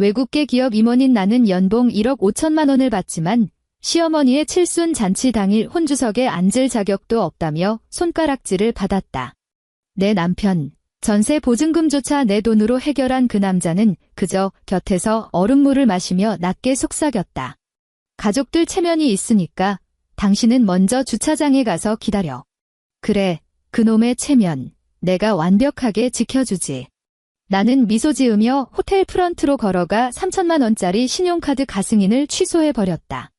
외국계 기업 임원인 나는 연봉 1억 5천만 원을 받지만 시어머니의 칠순 잔치 당일 혼주석에 앉을 자격도 없다며 손가락질을 받았다. 내 남편, 전세 보증금조차 내 돈으로 해결한 그 남자는 그저 곁에서 얼음물을 마시며 낮게 속삭였다. 가족들 체면이 있으니까 당신은 먼저 주차장에 가서 기다려. 그래, 그놈의 체면, 내가 완벽하게 지켜주지. 나는 미소 지으며 호텔 프런트로 걸어가 3천만 원짜리 신용카드 가승인을 취소해버렸다.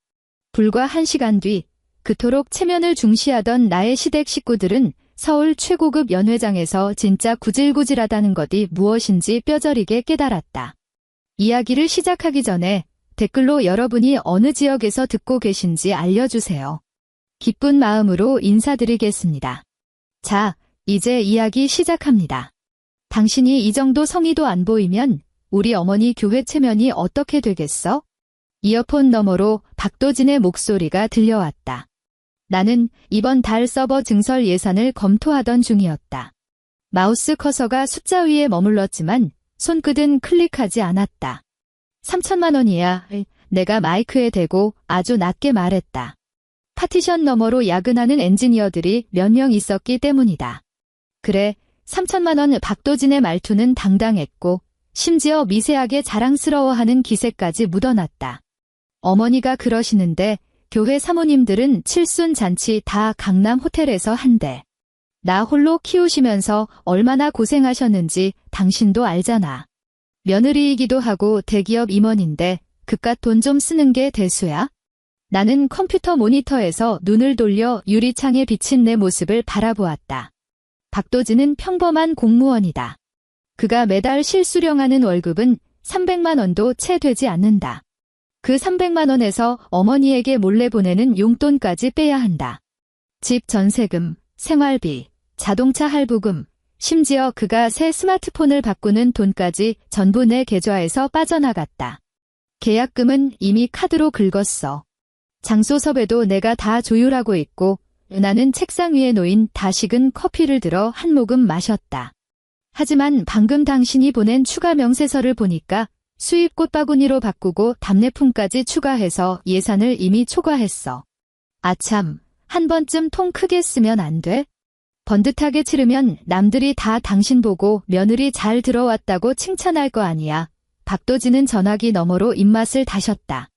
불과 1시간 뒤, 그토록 체면을 중시하던 나의 시댁 식구들은 서울 최고급 연회장에서 진짜 구질구질하다는 것이 무엇인지 뼈저리게 깨달았다. 이야기를 시작하기 전에 댓글로 여러분이 어느 지역에서 듣고 계신지 알려주세요. 기쁜 마음으로 인사드리겠습니다. 자, 이제 이야기 시작합니다. 당신이 이 정도 성의도 안 보이면 우리 어머니 교회 체면이 어떻게 되겠어? 이어폰 너머로 박도진의 목소리가 들려왔다. 나는 이번 달 서버 증설 예산을 검토하던 중이었다. 마우스 커서가 숫자 위에 머물렀지만 손끝은 클릭하지 않았다. 3천만 원이야. 내가 마이크에 대고 아주 낮게 말했다. 파티션 너머로 야근하는 엔지니어들이 몇 명 있었기 때문이다. 그래, 3천만 원. 박도진의 말투는 당당했고 심지어 미세하게 자랑스러워하는 기세까지 묻어났다. 어머니가 그러시는데 교회 사모님들은 칠순 잔치 다 강남 호텔에서 한대. 나 홀로 키우시면서 얼마나 고생하셨는지 당신도 알잖아. 며느리이기도 하고 대기업 임원인데 그깟 돈 좀 쓰는 게 대수야? 나는 컴퓨터 모니터에서 눈을 돌려 유리창에 비친 내 모습을 바라보았다. 박도진은 평범한 공무원이다. 그가 매달 실수령하는 월급은 300만 원도 채 되지 않는다. 그 300만 원에서 어머니에게 몰래 보내는 용돈까지 빼야 한다. 집 전세금, 생활비, 자동차 할부금, 심지어 그가 새 스마트폰을 바꾸는 돈까지 전부 내 계좌에서 빠져나갔다. 계약금은 이미 카드로 긁었어. 장소 섭외도 내가 다 조율하고 있고 나는 책상 위에 놓인 다 식은 커피를 들어 한 모금 마셨다. 하지만 방금 당신이 보낸 추가 명세서를 보니까 수입 꽃바구니로 바꾸고 답례품까지 추가해서 예산을 이미 초과했어. 아참, 한 번쯤 통 크게 쓰면 안 돼? 번듯하게 치르면 남들이 다 당신 보고 며느리 잘 들어왔다고 칭찬할 거 아니야. 박도진은 전화기 너머로 입맛을 다셨다.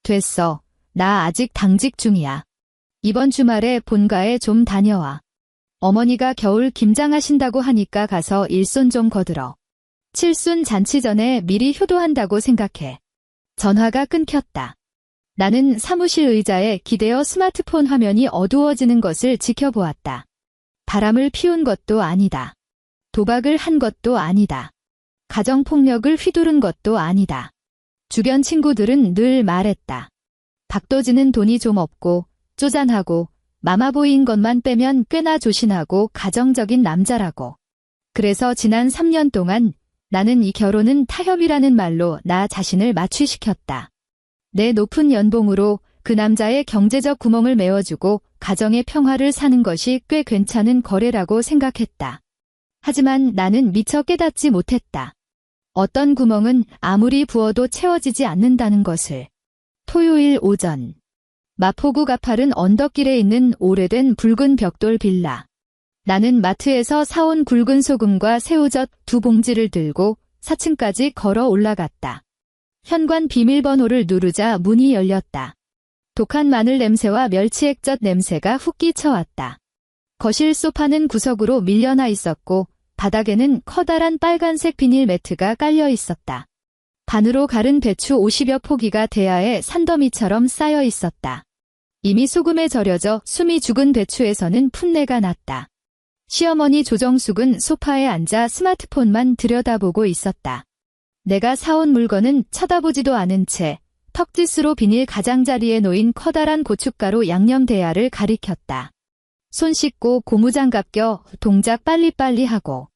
됐어. 나 아직 당직 중이야. 이번 주말에 본가에 좀 다녀와. 어머니가 겨울 김장하신다고 하니까 가서 일손 좀 거들어. 칠순 잔치 전에 미리 효도한다고 생각해. 전화가 끊겼다. 나는 사무실 의자에 기대어 스마트폰 화면이 어두워지는 것을 지켜보았다. 바람을 피운 것도 아니다. 도박을 한 것도 아니다. 가정폭력을 휘두른 것도 아니다. 주변 친구들은 늘 말했다. 박도진은 돈이 좀 없고 쪼잔하고 마마보이인 것만 빼면 꽤나 조신하고 가정적인 남자라고. 그래서 지난 3년 동안 나는 이 결혼은 타협이라는 말로 나 자신을 마취시켰다. 내 높은 연봉으로 그 남자의 경제적 구멍을 메워주고 가정의 평화를 사는 것이 꽤 괜찮은 거래라고 생각했다. 하지만 나는 미처 깨닫지 못했다. 어떤 구멍은 아무리 부어도 채워지지 않는다는 것을. 토요일 오전. 마포구 가파른 언덕길에 있는 오래된 붉은 벽돌 빌라. 나는 마트에서 사온 굵은 소금과 새우젓 2봉지를 들고 4층까지 걸어 올라갔다. 현관 비밀번호를 누르자 문이 열렸다. 독한 마늘 냄새와 멸치액젓 냄새가 훅 끼쳐왔다. 거실 소파는 구석으로 밀려나 있었고 바닥에는 커다란 빨간색 비닐 매트가 깔려 있었다. 반으로 가른 배추 50여 포기가 대야에 산더미처럼 쌓여 있었다. 이미 소금에 절여져 숨이 죽은 배추에서는 풋내가 났다. 시어머니 조정숙은 소파에 앉아 스마트폰만 들여다보고 있었다. 내가 사온 물건은 쳐다보지도 않은 채 턱짓으로 비닐 가장자리에 놓인 커다란 고춧가루 양념 대야를 가리켰다. 손 씻고 고무장갑 껴 동작 빨리빨리 하고.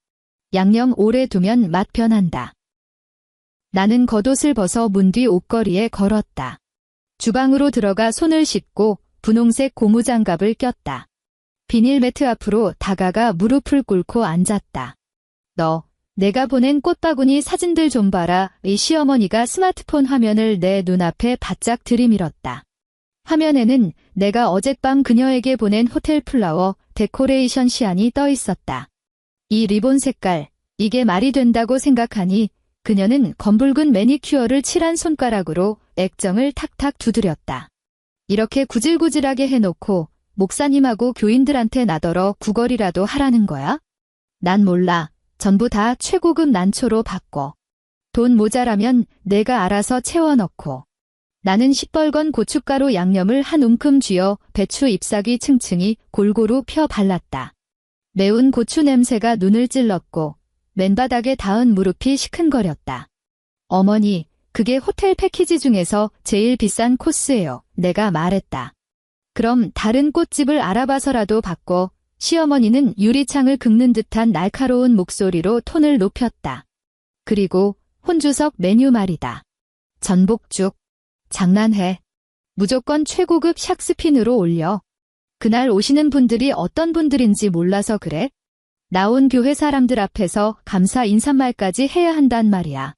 양념 오래 두면 맛 변한다. 나는 겉옷을 벗어 문 뒤 옷걸이에 걸었다. 주방으로 들어가 손을 씻고 분홍색 고무장갑을 꼈다. 비닐 매트 앞으로 다가가 무릎을 꿇고 앉았다. 너 내가 보낸 꽃바구니 사진들 좀 봐라. 이 시어머니가 스마트폰 화면을 내 눈앞에 바짝 들이밀었다. 화면에는 내가 어젯밤 그녀에게 보낸 호텔 플라워 데코레이션 시안이 떠 있었다. 이 리본 색깔, 이게 말이 된다고 생각하니 그녀는 검붉은 매니큐어를 칠한 손가락으로 액정을 탁탁 두드렸다. 이렇게 구질구질하게 해놓고 목사님하고 교인들한테 나더러 구걸이라도 하라는 거야? 난 몰라. 전부 다 최고급 난초로 바꿔. 돈 모자라면 내가 알아서 채워 넣고. 나는 시뻘건 고춧가루 양념을 한 움큼 쥐어 배추 잎사귀 층층이 골고루 펴 발랐다. 매운 고추 냄새가 눈을 찔렀고 맨바닥에 닿은 무릎이 시큰거렸다. 어머니, 그게 호텔 패키지 중에서 제일 비싼 코스예요. 내가 말했다. 그럼 다른 꽃집을 알아봐서라도 바꿔. 시어머니는 유리창을 긁는 듯한 날카로운 목소리로 톤을 높였다. 그리고 혼주석 메뉴 말이다. 전복죽. 장난해. 무조건 최고급 샥스핀으로 올려. 그날 오시는 분들이 어떤 분들인지 몰라서 그래? 나온 교회 사람들 앞에서 감사 인사말까지 해야 한단 말이야.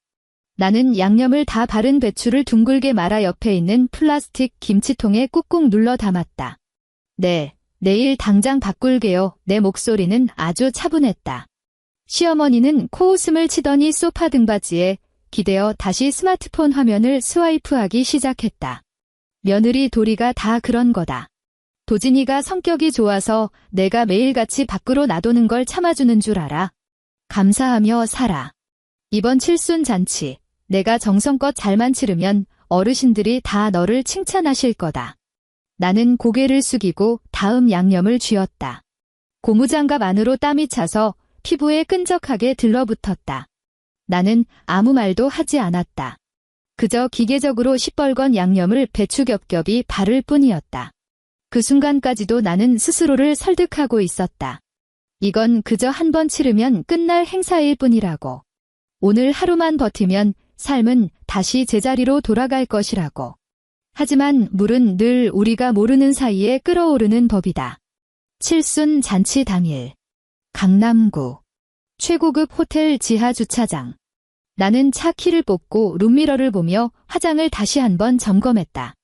나는 양념을 다 바른 배추를 둥글게 말아 옆에 있는 플라스틱 김치통에 꾹꾹 눌러 담았다. 네, 내일 당장 바꿀게요. 내 목소리는 아주 차분했다. 시어머니는 코웃음을 치더니 소파 등받이에 기대어 다시 스마트폰 화면을 스와이프하기 시작했다. 며느리 도리가 다 그런 거다. 도진이가 성격이 좋아서 내가 매일같이 밖으로 놔두는 걸 참아주는 줄 알아. 감사하며 살아. 이번 칠순 잔치, 내가 정성껏 잘만 치르면 어르신들이 다 너를 칭찬하실 거다. 나는 고개를 숙이고 다음 양념을 쥐었다. 고무장갑 안으로 땀이 차서 피부에 끈적하게 들러붙었다. 나는 아무 말도 하지 않았다. 그저 기계적으로 시뻘건 양념을 배추 겹겹이 바를 뿐이었다. 그 순간까지도 나는 스스로를 설득하고 있었다. 이건 그저 한 번 치르면 끝날 행사일 뿐이라고. 오늘 하루만 버티면 삶은 다시 제자리로 돌아갈 것이라고. 하지만 물은 늘 우리가 모르는 사이에 끓어오르는 법이다. 칠순 잔치 당일. 강남구. 최고급 호텔 지하 주차장. 나는 차 키를 뽑고 룸미러를 보며 화장을 다시 한번 점검했다.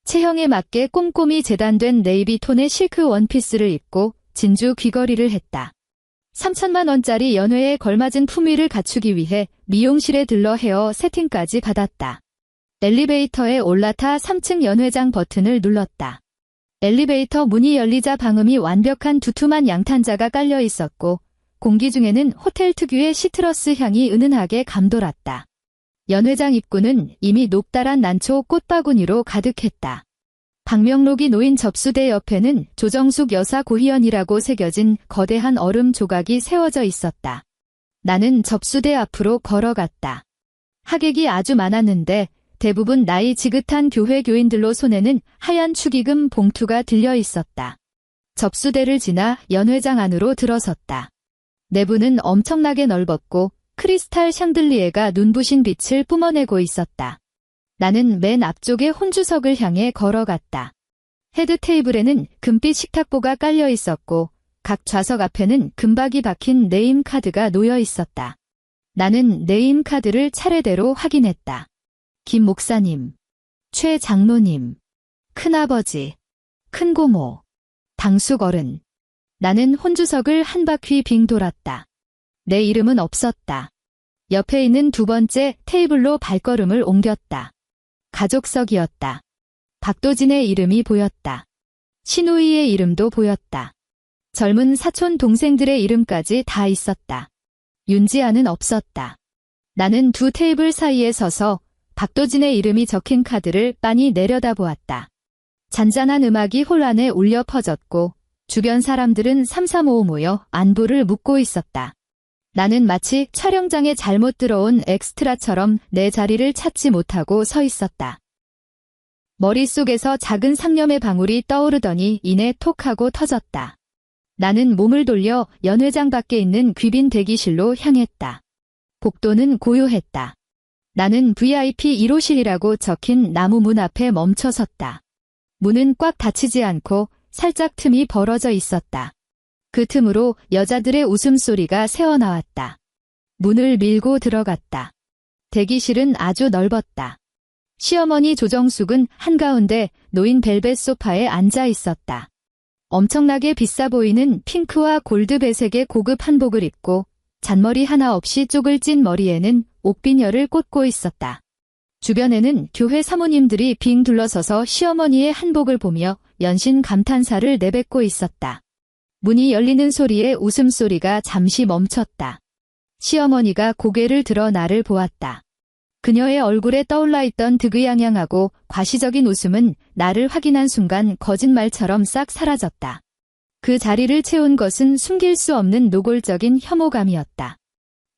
체형에 맞게 꼼꼼히 재단된 네이비 톤의 실크 원피스를 입고 진주 귀걸이를 했다. 3천만 원짜리 연회에 걸맞은 품위를 갖추기 위해 미용실에 들러 헤어 세팅까지 받았다. 엘리베이터에 올라타 3층 연회장 버튼을 눌렀다. 엘리베이터 문이 열리자 방음이 완벽한 두툼한 양탄자가 깔려 있었고 공기 중에는 호텔 특유의 시트러스 향이 은은하게 감돌았다. 연회장 입구는 이미 녹달한 난초 꽃바구니로 가득했다. 방명록이 놓인 접수대 옆에는 조정숙 여사 고희연이라고 새겨진 거대한 얼음 조각이 세워져 있었다. 나는 접수대 앞으로 걸어갔다. 하객이 아주 많았는데 대부분 나이 지긋한 교회 교인들로 손에는 하얀 축의금 봉투가 들려 있었다. 접수대를 지나 연회장 안으로 들어섰다. 내부는 엄청나게 넓었고 크리스탈 샹들리에가 눈부신 빛을 뿜어내고 있었다. 나는 맨 앞쪽의 혼주석을 향해 걸어갔다. 헤드 테이블에는 금빛 식탁보가 깔려 있었고 각 좌석 앞에는 금박이 박힌 네임 카드가 놓여 있었다. 나는 네임 카드를 차례대로 확인했다. 김 목사님, 최 장로님, 큰아버지, 큰고모, 당숙 어른. 나는 혼주석을 한 바퀴 빙 돌았다. 내 이름은 없었다. 옆에 있는 두 번째 테이블로 발걸음을 옮겼다. 가족석이었다. 박도진의 이름이 보였다. 신우이의 이름도 보였다. 젊은 사촌 동생들의 이름까지 다 있었다. 윤지아는 없었다. 나는 두 테이블 사이에 서서 박도진의 이름이 적힌 카드를 빤히 내려다보았다. 잔잔한 음악이 홀 안에 울려 퍼졌고 주변 사람들은 삼삼오오 모여 안부를 묻고 있었다. 나는 마치 촬영장에 잘못 들어온 엑스트라처럼 내 자리를 찾지 못하고 서 있었다. 머릿속에서 작은 상념의 방울이 떠오르더니 이내 톡 하고 터졌다. 나는 몸을 돌려 연회장 밖에 있는 귀빈 대기실로 향했다. 복도는 고요했다. 나는 VIP 1호실이라고 적힌 나무 문 앞에 멈춰섰다. 문은 꽉 닫히지 않고 살짝 틈이 벌어져 있었다. 그 틈으로 여자들의 웃음소리가 새어나왔다. 문을 밀고 들어갔다. 대기실은 아주 넓었다. 시어머니 조정숙은 한가운데 놓인 벨벳 소파에 앉아 있었다. 엄청나게 비싸 보이는 핑크와 골드 배색의 고급 한복을 입고 잔머리 하나 없이 쪽을 찐 머리에는 옥비녀를 꽂고 있었다. 주변에는 교회 사모님들이 빙 둘러서서 시어머니의 한복을 보며 연신 감탄사를 내뱉고 있었다. 문이 열리는 소리에 웃음소리가 잠시 멈췄다. 시어머니가 고개를 들어 나를 보았다. 그녀의 얼굴에 떠올라 있던 득의양양하고 과시적인 웃음은 나를 확인한 순간 거짓말처럼 싹 사라졌다. 그 자리를 채운 것은 숨길 수 없는 노골적인 혐오감이었다.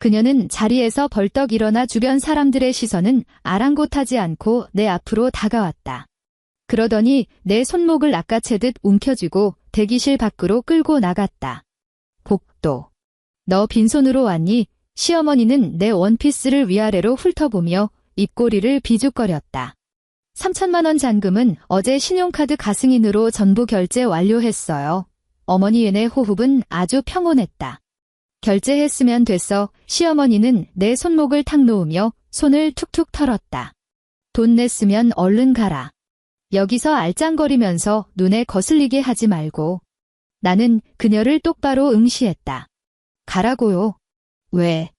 그녀는 자리에서 벌떡 일어나 주변 사람들의 시선은 아랑곳하지 않고 내 앞으로 다가왔다. 그러더니 내 손목을 낚아채듯 움켜쥐고 대기실 밖으로 끌고 나갔다. 복도. 너 빈손으로 왔니? 시어머니는 내 원피스를 위아래로 훑어보며 입꼬리를 비죽거렸다. 3천만 원 잔금은 어제 신용카드 가승인으로 전부 결제 완료했어요. 어머니의 호흡은 아주 평온했다. 결제했으면 됐어. 시어머니는 내 손목을 탁 놓으며 손을 툭툭 털었다. 돈 냈으면 얼른 가라. 여기서 알짱거리면서 눈에 거슬리게 하지 말고. 나는 그녀를 똑바로 응시했다. 가라고요. 왜?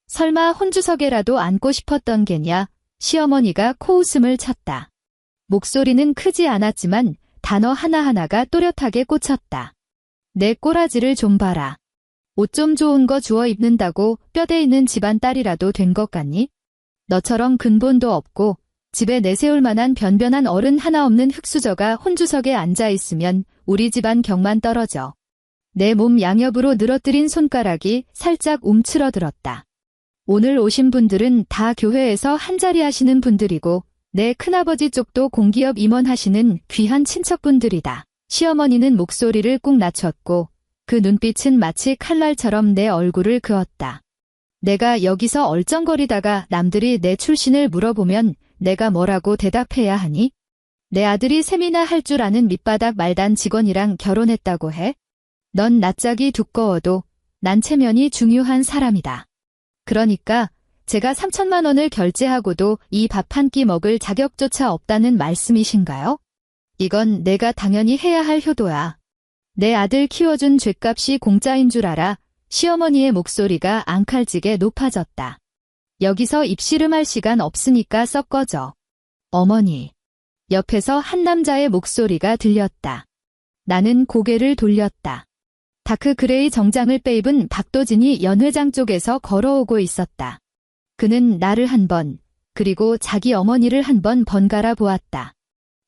설마 혼주석에라도 앉고 싶었던 게냐? 시어머니가 코웃음을 쳤다. 목소리는 크지 않았지만 단어 하나하나가 또렷하게 꽂혔다. 내 꼬라지를 좀 봐라. 옷 좀 좋은 거 주워 입는다고 뼈대 있는 집안 딸이라도 된 것 같니? 너처럼 근본도 없고 집에 내세울 만한 변변한 어른 하나 없는 흙수저가 혼주석에 앉아있으면 우리 집안 경만 떨어져. 내 몸 양옆으로 늘어뜨린 손가락이 살짝 움츠러들었다. 오늘 오신 분들은 다 교회에서 한자리 하시는 분들이고 내 큰아버지 쪽도 공기업 임원하시는 귀한 친척분들이다. 시어머니는 목소리를 꾹 낮췄고 그 눈빛은 마치 칼날처럼 내 얼굴을 그었다. 내가 여기서 얼쩡거리다가 남들이 내 출신을 물어보면 내가 뭐라고 대답해야 하니? 내 아들이 세미나 할 줄 아는 밑바닥 말단 직원이랑 결혼했다고 해? 넌 낯짝이 두꺼워도 난 체면이 중요한 사람이다. 그러니까 제가 3천만 원을 결제하고도 이 밥 한 끼 먹을 자격조차 없다는 말씀이신가요? 이건 내가 당연히 해야 할 효도야. 내 아들 키워준 죗값이 공짜인 줄 알아. 시어머니의 목소리가 앙칼지게 높아졌다. 여기서 입씨름할 시간 없으니까 썩 꺼져. 어머니. 옆에서 한 남자의 목소리가 들렸다. 나는 고개를 돌렸다. 다크 그레이 정장을 빼입은 박도진이 연회장 쪽에서 걸어오고 있었다. 그는 나를 한 번, 그리고 자기 어머니를 한 번 번갈아 보았다.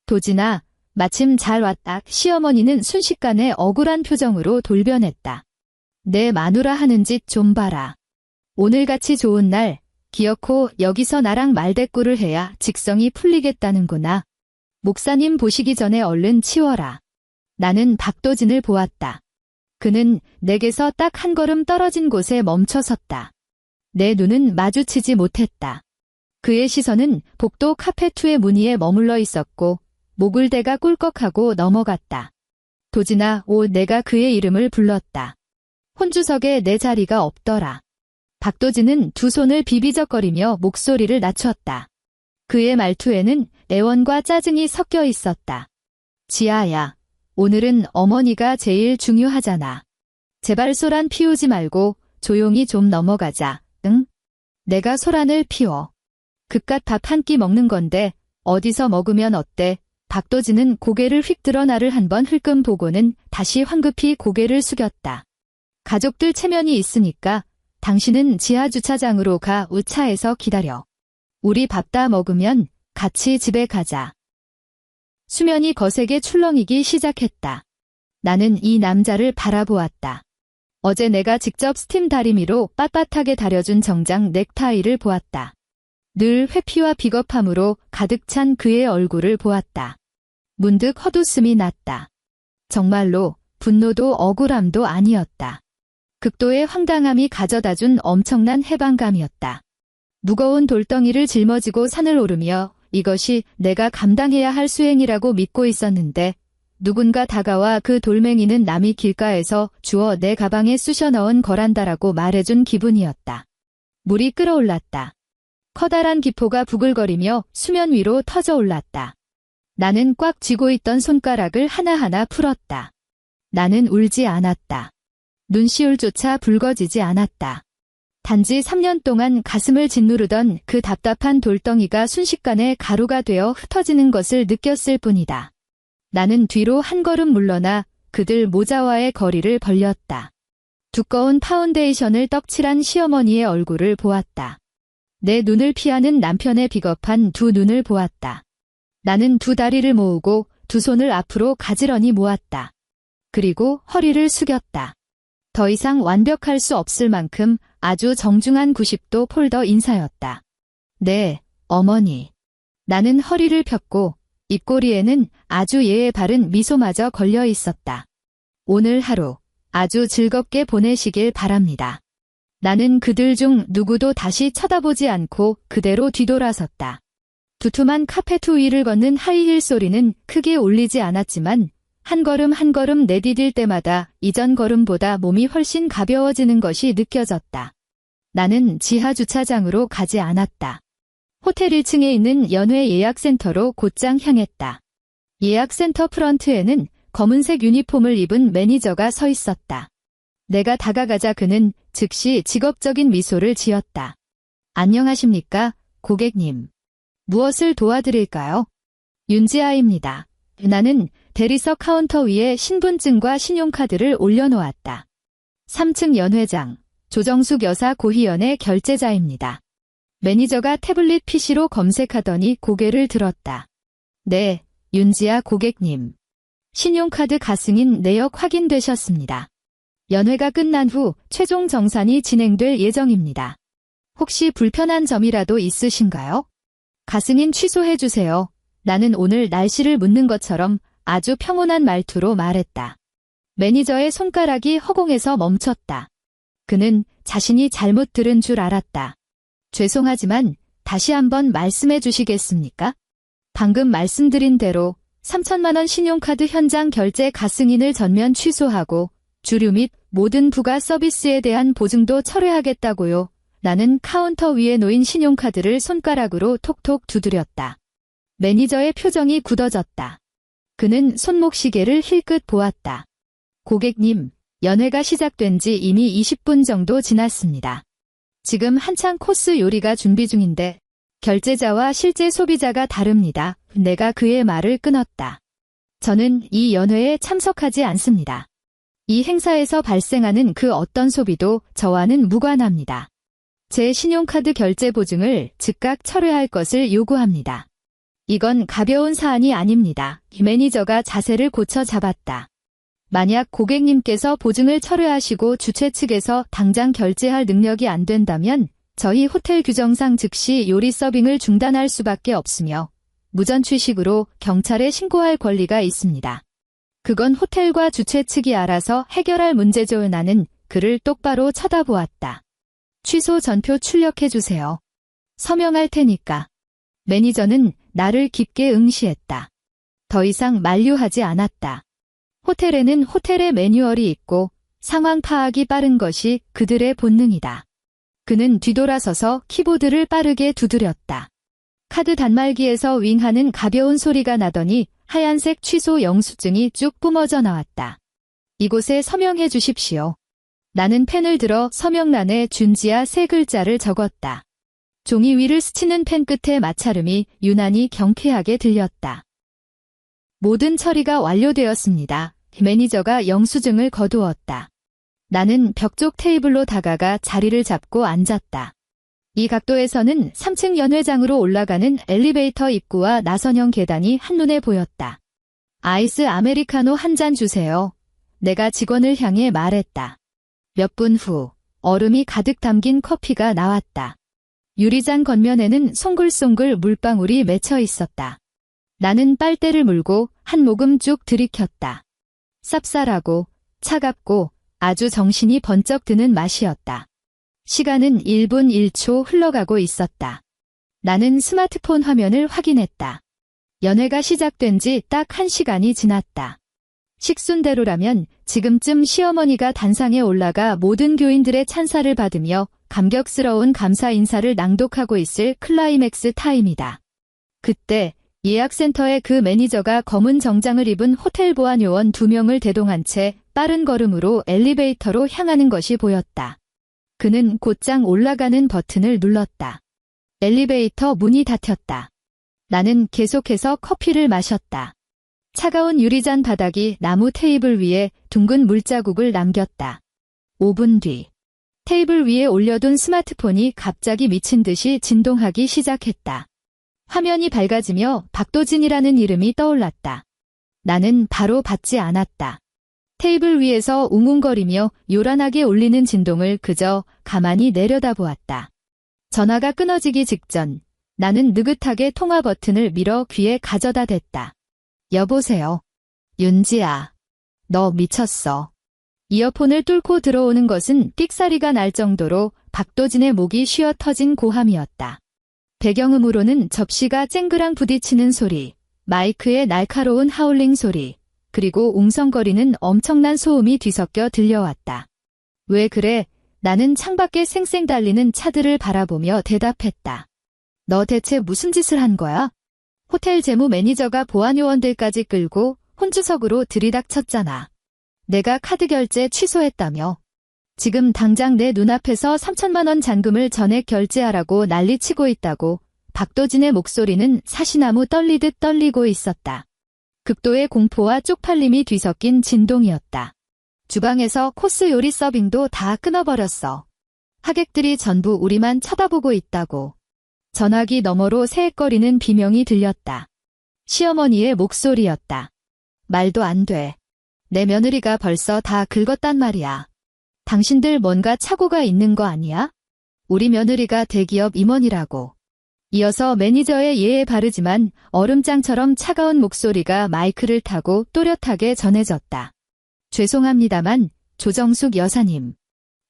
도진아, 마침 잘 왔다. 시어머니는 순식간에 억울한 표정으로 돌변했다. 내 마누라 하는 짓 좀 봐라. 오늘같이 좋은 날, 기어코 여기서 나랑 말대꾸를 해야 직성이 풀리겠다는구나. 목사님 보시기 전에 얼른 치워라. 나는 박도진을 보았다. 그는 내게서 딱 한 걸음 떨어진 곳에 멈춰 섰다. 내 눈은 마주치지 못했다. 그의 시선은 복도 카페2의 무늬에 머물러 있었고 목을대가 꿀꺽하고 넘어갔다. 도진아, 내가 그의 이름을 불렀다. 혼주석에 내 자리가 없더라. 박도진은 두 손을 비비적거리며 목소리를 낮췄다. 그의 말투에는 애원과 짜증이 섞여 있었다. 지아야, 오늘은 어머니가 제일 중요하잖아. 제발 소란 피우지 말고 조용히 좀 넘어가자, 응? 내가 소란을 피워. 그깟 밥 한 끼 먹는 건데 어디서 먹으면 어때? 박도진은 고개를 휙 들어 나를 한번 흘끔 보고는 다시 황급히 고개를 숙였다. 가족들 체면이 있으니까 당신은 지하 주차장으로 가. 우차에서 기다려. 우리 밥 다 먹으면 같이 집에 가자. 수면이 거세게 출렁이기 시작했다. 나는 이 남자를 바라보았다. 어제 내가 직접 스팀 다리미로 빳빳하게 다려준 정장 넥타이를 보았다. 늘 회피와 비겁함으로 가득 찬 그의 얼굴을 보았다. 문득 헛웃음이 났다. 정말로 분노도 억울함도 아니었다. 극도의 황당함이 가져다준 엄청난 해방감이었다. 무거운 돌덩이를 짊어지고 산을 오르며 이것이 내가 감당해야 할 수행이라고 믿고 있었는데 누군가 다가와 그 돌멩이는 남이 길가에서 주워 내 가방에 쑤셔 넣은 거란다라고 말해준 기분이었다. 물이 끓어올랐다. 커다란 기포가 부글거리며 수면 위로 터져 올랐다. 나는 꽉 쥐고 있던 손가락을 하나하나 풀었다. 나는 울지 않았다. 눈시울조차 붉어지지 않았다. 단지 3년 동안 가슴을 짓누르던 그 답답한 돌덩이가 순식간에 가루가 되어 흩어지는 것을 느꼈을 뿐이다. 나는 뒤로 한 걸음 물러나 그들 모자와의 거리를 벌렸다. 두꺼운 파운데이션을 떡칠한 시어머니의 얼굴을 보았다. 내 눈을 피하는 남편의 비겁한 두 눈을 보았다. 나는 두 다리를 모으고 두 손을 앞으로 가지런히 모았다. 그리고 허리를 숙였다. 더 이상 완벽할 수 없을 만큼 아주 정중한 90도 폴더 인사였다. 네, 어머니. 나는 허리를 폈고 입꼬리에는 아주 예의 바른 미소마저 걸려 있었다. 오늘 하루 아주 즐겁게 보내시길 바랍니다. 나는 그들 중 누구도 다시 쳐다보지 않고 그대로 뒤돌아섰다. 두툼한 카페트 위를 걷는 하이힐 소리는 크게 울리지 않았지만 한 걸음 한 걸음 내디딜 때마다 이전 걸음보다 몸이 훨씬 가벼워지는 것이 느껴졌다. 나는 지하 주차장으로 가지 않았다. 호텔 1층에 있는 연회 예약센터로 곧장 향했다. 예약센터 프런트에는 검은색 유니폼을 입은 매니저가 서 있었다. 내가 다가가자 그는 즉시 직업적인 미소를 지었다. 안녕하십니까, 고객님. 무엇을 도와드릴까요? 윤지아입니다. 나는 대리석 카운터 위에 신분증과 신용카드를 올려놓았다. 3층 연회장, 조정숙 여사 고희연의 결제자입니다. 매니저가 태블릿 PC로 검색하더니 고개를 들었다. 네, 윤지아 고객님. 신용카드 가승인 내역 확인되셨습니다. 연회가 끝난 후 최종 정산이 진행될 예정입니다. 혹시 불편한 점이라도 있으신가요? 가승인 취소해주세요. 나는 오늘 날씨를 묻는 것처럼 아주 평온한 말투로 말했다. 매니저의 손가락이 허공에서 멈췄다. 그는 자신이 잘못 들은 줄 알았다. 죄송하지만 다시 한번 말씀해 주시겠습니까? 방금 말씀드린 대로 3천만 원 신용카드 현장 결제 가승인을 전면 취소하고 주류 및 모든 부가 서비스에 대한 보증도 철회하겠다고요. 나는 카운터 위에 놓인 신용카드를 손가락으로 톡톡 두드렸다. 매니저의 표정이 굳어졌다. 그는 손목시계를 힐끗 보았다. 고객님, 연회가 시작된 지 이미 20분 정도 지났습니다. 지금 한창 코스 요리가 준비 중인데 결제자와 실제 소비자가 다릅니다. 내가 그의 말을 끊었다. 저는 이 연회에 참석하지 않습니다. 이 행사에서 발생하는 그 어떤 소비도 저와는 무관합니다. 제 신용카드 결제 보증을 즉각 철회할 것을 요구합니다. 이건 가벼운 사안이 아닙니다. 매니저가 자세를 고쳐 잡았다. 만약 고객님께서 보증을 철회하시고 주최 측에서 당장 결제할 능력이 안 된다면 저희 호텔 규정상 즉시 요리 서빙을 중단할 수밖에 없으며 무전 취식으로 경찰에 신고할 권리가 있습니다. 그건 호텔과 주최 측이 알아서 해결할 문제죠. 나는 그를 똑바로 쳐다보았다. 취소 전표 출력해주세요. 서명할 테니까. 매니저는 나를 깊게 응시했다. 더 이상 만류하지 않았다. 호텔에는 호텔의 매뉴얼이 있고 상황 파악이 빠른 것이 그들의 본능이다. 그는 뒤돌아서서 키보드를 빠르게 두드렸다. 카드 단말기에서 윙하는 가벼운 소리가 나더니 하얀색 취소 영수증이 쭉 뿜어져 나왔다. 이곳에 서명해 주십시오. 나는 펜을 들어 서명란에 준지아 세 글자를 적었다. 종이 위를 스치는 펜 끝의 마찰음이 유난히 경쾌하게 들렸다. 모든 처리가 완료되었습니다. 매니저가 영수증을 거두었다. 나는 벽 쪽 테이블로 다가가 자리를 잡고 앉았다. 이 각도에서는 3층 연회장으로 올라가는 엘리베이터 입구와 나선형 계단이 한눈에 보였다. 아이스 아메리카노 한 잔 주세요. 내가 직원을 향해 말했다. 몇 분 후 얼음이 가득 담긴 커피가 나왔다. 유리잔 겉면에는 송글송글 물방울이 맺혀 있었다. 나는 빨대를 물고 한 모금 쭉 들이켰다. 쌉쌀하고 차갑고 아주 정신이 번쩍 드는 맛이었다. 시간은 1분 1초 흘러가고 있었다. 나는 스마트폰 화면을 확인했다. 연회가 시작된 지 딱 1시간이 지났다. 식순대로라면 지금쯤 시어머니가 단상에 올라가 모든 교인들의 찬사를 받으며 감격스러운 감사 인사를 낭독하고 있을 클라이맥스 타임이다. 그때 예약센터의 그 매니저가 검은 정장을 입은 호텔 보안 요원 2명을 대동한 채 빠른 걸음으로 엘리베이터로 향하는 것이 보였다. 그는 곧장 올라가는 버튼을 눌렀다. 엘리베이터 문이 닫혔다. 나는 계속해서 커피를 마셨다. 차가운 유리잔 바닥이 나무 테이블 위에 둥근 물자국을 남겼다. 5분 뒤 테이블 위에 올려둔 스마트폰이 갑자기 미친 듯이 진동하기 시작했다. 화면이 밝아지며 박도진이라는 이름이 떠올랐다. 나는 바로 받지 않았다. 테이블 위에서 웅웅거리며 요란하게 울리는 진동을 그저 가만히 내려다보았다. 전화가 끊어지기 직전 나는 느긋하게 통화 버튼을 밀어 귀에 가져다 댔다. 여보세요. 윤지야. 너 미쳤어. 이어폰을 뚫고 들어오는 것은 삑사리가 날 정도로 박도진의 목이 쉬어 터진 고함이었다. 배경음으로는 접시가 쨍그랑 부딪히는 소리, 마이크의 날카로운 하울링 소리, 그리고 웅성거리는 엄청난 소음이 뒤섞여 들려왔다. 왜 그래? 나는 창밖에 쌩쌩 달리는 차들을 바라보며 대답했다. 너 대체 무슨 짓을 한 거야? 호텔 재무 매니저가 보안요원들까지 끌고 혼주석으로 들이닥쳤잖아. 내가 카드 결제 취소했다며. 지금 당장 내 눈앞에서 3천만 원 잔금을 전액 결제하라고 난리치고 있다고. 박도진의 목소리는 사시나무 떨리듯 떨리고 있었다. 극도의 공포와 쪽팔림이 뒤섞인 진동이었다. 주방에서 코스 요리 서빙도 다 끊어버렸어. 하객들이 전부 우리만 쳐다보고 있다고. 전화기 너머로 새액거리는 비명이 들렸다. 시어머니의 목소리였다. 말도 안 돼. 내 며느리가 벌써 다 긁었단 말이야. 당신들 뭔가 착오가 있는 거 아니야? 우리 며느리가 대기업 임원이라고. 이어서 매니저의 예에 바르지만 얼음장처럼 차가운 목소리가 마이크를 타고 또렷하게 전해졌다. 죄송합니다만 조정숙 여사님.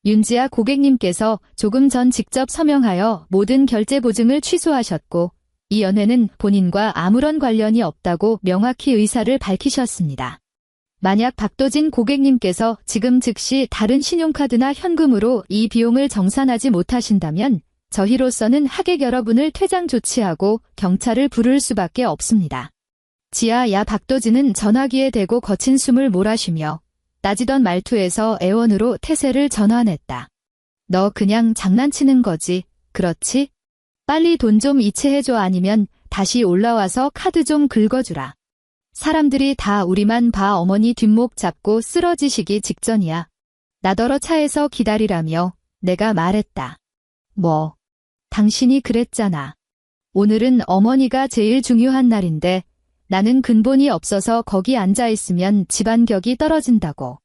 윤지아 고객님께서 조금 전 직접 서명하여 모든 결제 보증을 취소하셨고 이 연회는 본인과 아무런 관련이 없다고 명확히 의사를 밝히셨습니다. 만약 박도진 고객님께서 지금 즉시 다른 신용카드나 현금으로 이 비용을 정산하지 못하신다면 저희로서는 하객 여러분을 퇴장 조치하고 경찰을 부를 수밖에 없습니다. 지아 박도진은 전화기에 대고 거친 숨을 몰아쉬며 따지던 말투에서 애원으로 태세를 전환했다. 너 그냥 장난치는 거지, 그렇지? 빨리 돈 좀 이체해줘 아니면 다시 올라와서 카드 좀 긁어주라. 사람들이 다 우리만 봐 어머니 뒷목 잡고 쓰러지시기 직전이야. 나더러 차에서 기다리라며 내가 말했다. 뭐? 당신이 그랬잖아. 오늘은 어머니가 제일 중요한 날인데 나는 근본이 없어서 거기 앉아있으면 집안 격이 떨어진다고.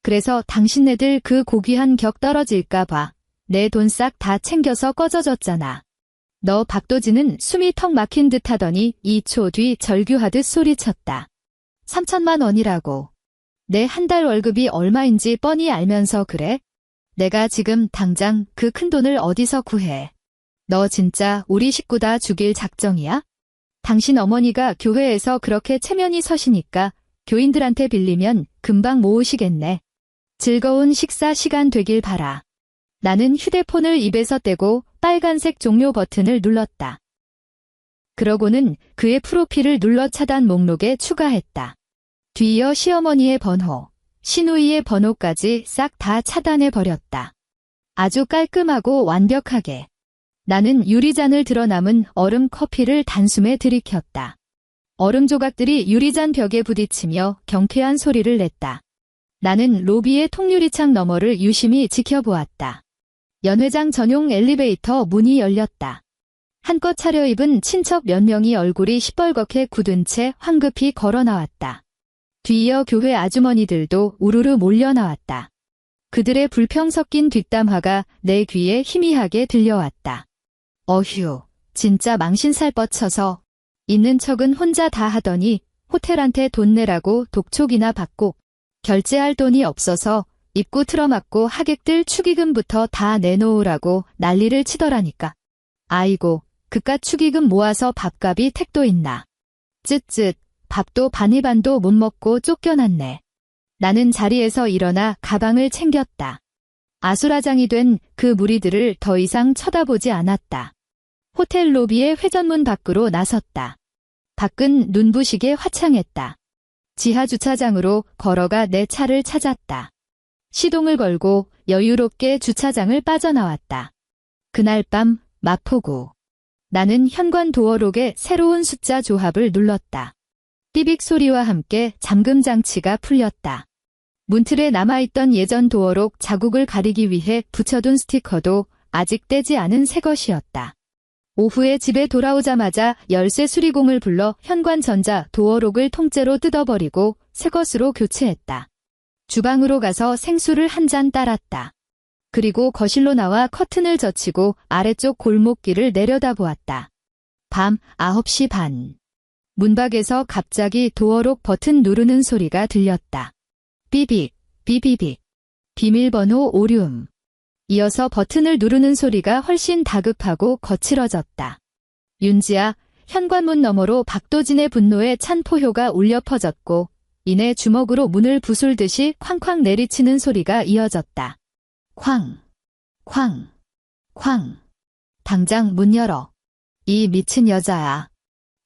그래서 당신네들 그 고귀한 격 떨어질까 봐 내 돈 싹 다 챙겨서 꺼져줬잖아. 너 박도진은 숨이 턱 막힌 듯 하더니 2초 뒤 절규하듯 소리쳤다. 3천만 원이라고. 내 한 달 월급이 얼마인지 뻔히 알면서 그래? 내가 지금 당장 그 큰 돈을 어디서 구해. 너 진짜 우리 식구 다 죽일 작정이야? 당신 어머니가 교회에서 그렇게 체면이 서시니까 교인들한테 빌리면 금방 모으시겠네. 즐거운 식사 시간 되길 바라. 나는 휴대폰을 입에서 떼고 빨간색 종료 버튼을 눌렀다. 그러고는 그의 프로필을 눌러 차단 목록에 추가했다. 뒤이어 시어머니의 번호, 시누이의 번호까지 싹 다 차단해버렸다. 아주 깔끔하고 완벽하게. 나는 유리잔을 들어 남은 얼음 커피를 단숨에 들이켰다. 얼음 조각들이 유리잔 벽에 부딪히며 경쾌한 소리를 냈다. 나는 로비의 통유리창 너머를 유심히 지켜보았다. 연회장 전용 엘리베이터 문이 열렸다. 한껏 차려입은 친척 몇 명이 얼굴이 시뻘겋게 굳은 채 황급히 걸어 나왔다. 뒤이어 교회 아주머니들도 우르르 몰려 나왔다. 그들의 불평 섞인 뒷담화가 내 귀에 희미하게 들려왔다. 어휴, 진짜 망신살 뻗쳐서 있는 척은 혼자 다 하더니 호텔한테 돈 내라고 독촉이나 받고 결제할 돈이 없어서 입구 틀어막고 하객들 축의금부터 다 내놓으라고 난리를 치더라니까. 아이고, 그깟 축의금 모아서 밥값이 택도 있나. 쯧쯧, 밥도 반이반도 못 먹고 쫓겨났네. 나는 자리에서 일어나 가방을 챙겼다. 아수라장이 된 그 무리들을 더 이상 쳐다보지 않았다. 호텔 로비의 회전문 밖으로 나섰다. 밖은 눈부시게 화창했다. 지하 주차장으로 걸어가 내 차를 찾았다. 시동을 걸고 여유롭게 주차장을 빠져나왔다. 그날 밤 마포구. 나는 현관 도어록에 새로운 숫자 조합을 눌렀다. 삐빅 소리와 함께 잠금 장치가 풀렸다. 문틀에 남아있던 예전 도어록 자국을 가리기 위해 붙여둔 스티커도 아직 떼지 않은 새 것이었다. 오후에 집에 돌아오자마자 열쇠 수리공을 불러 현관 전자 도어록을 통째로 뜯어버리고 새 것으로 교체했다. 주방으로 가서 생수를 한 잔 따랐다. 그리고 거실로 나와 커튼을 젖히고 아래쪽 골목길을 내려다보았다. 밤 9시 반. 문 밖에서 갑자기 도어록 버튼 누르는 소리가 들렸다. 삐빅, 삐비빅. 비밀번호 오류. 이어서 버튼을 누르는 소리가 훨씬 다급하고 거칠어졌다. 윤지야, 현관문 너머로 박도진의 분노에 찬 포효가 울려 퍼졌고 이내 주먹으로 문을 부술듯이 쾅쾅 내리치는 소리가 이어졌다. 쾅, 쾅, 쾅. 당장 문 열어. 이 미친 여자야.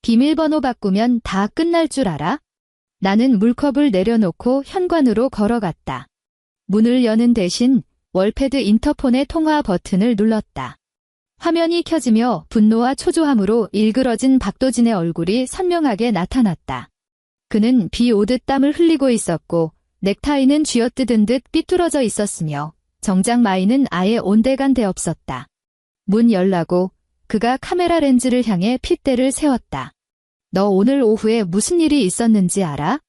비밀번호 바꾸면 다 끝날 줄 알아? 나는 물컵을 내려놓고 현관으로 걸어갔다. 문을 여는 대신 월패드 인터폰의 통화 버튼을 눌렀다. 화면이 켜지며 분노와 초조함으로 일그러진 박도진의 얼굴이 선명하게 나타났다. 그는 비 오듯 땀을 흘리고 있었고 넥타이는 쥐어뜯은 듯 삐뚤어져 있었으며 정장 마이는 아예 온데간데 없었다. 문 열라고 그가 카메라 렌즈를 향해 핏대를 세웠다. 너 오늘 오후에 무슨 일이 있었는지 알아?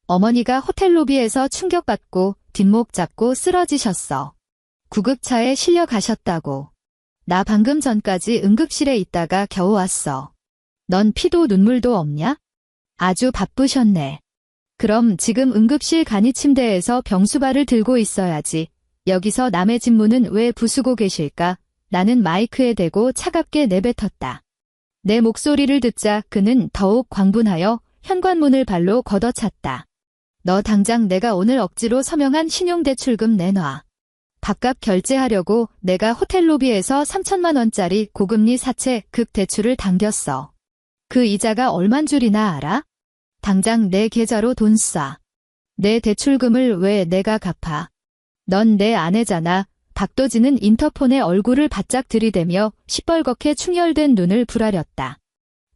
어머니가 호텔 로비에서 충격받고 뒷목 잡고 쓰러지셨어. 구급차에 실려 가셨다고. 나 방금 전까지 응급실에 있다가 겨우 왔어. 넌 피도 눈물도 없냐? 아주 바쁘셨네. 그럼 지금 응급실 간이 침대에서 병수발을 들고 있어야지. 여기서 남의 집문은 왜 부수고 계실까? 나는 마이크에 대고 차갑게 내뱉었다. 내 목소리를 듣자 그는 더욱 광분하여 현관문을 발로 걷어찼다. 너 당장 내가 오늘 억지로 서명한 신용대출금 내놔. 밥값 결제하려고 내가 호텔 로비에서 3천만 원짜리 고금리 사채 극대출을 당겼어. 그 이자가 얼만 줄이나 알아? 당장 내 계좌로 돈 쏴. 내 대출금을 왜 내가 갚아? 넌 내 아내잖아. 박도진은 인터폰에 얼굴을 바짝 들이대며 시뻘겋게 충혈된 눈을 부라렸다.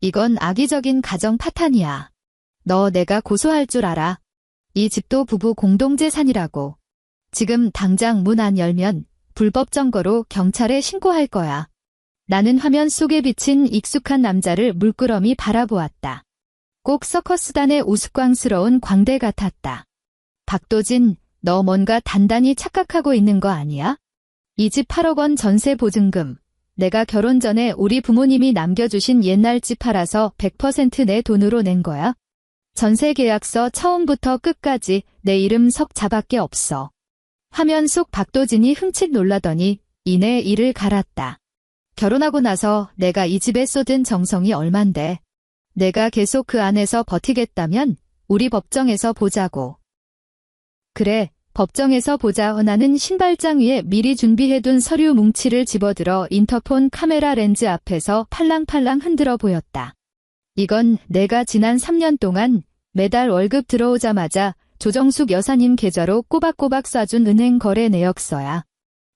이건 악의적인 가정 파탄이야. 너 내가 고소할 줄 알아. 이 집도 부부 공동재산이라고. 지금 당장 문 안 열면 불법 점거로 경찰에 신고할 거야. 나는 화면 속에 비친 익숙한 남자를 물끄러미 바라보았다. 꼭 서커스단의 우스꽝스러운 광대 같았다. 박도진, 너 뭔가 단단히 착각하고 있는 거 아니야? 이 집 8억 원 전세 보증금. 내가 결혼 전에 우리 부모님이 남겨주신 옛날 집 팔아서 100% 내 돈으로 낸 거야. 전세 계약서 처음부터 끝까지 내 이름 석자밖에 없어. 화면 속 박도진이 흠칫 놀라더니 이내 이를 갈았다. 결혼하고 나서 내가 이 집에 쏟은 정성이 얼만데. 내가 계속 그 안에서 버티겠다면 우리 법정에서 보자고. 그래, 법정에서 보자. 나는 신발장 위에 미리 준비해둔 서류 뭉치를 집어들어 인터폰 카메라 렌즈 앞에서 팔랑팔랑 흔들어 보였다. 이건 내가 지난 3년 동안 매달 월급 들어오자마자 조정숙 여사님 계좌로 꼬박꼬박 쏴준 은행 거래 내역서야.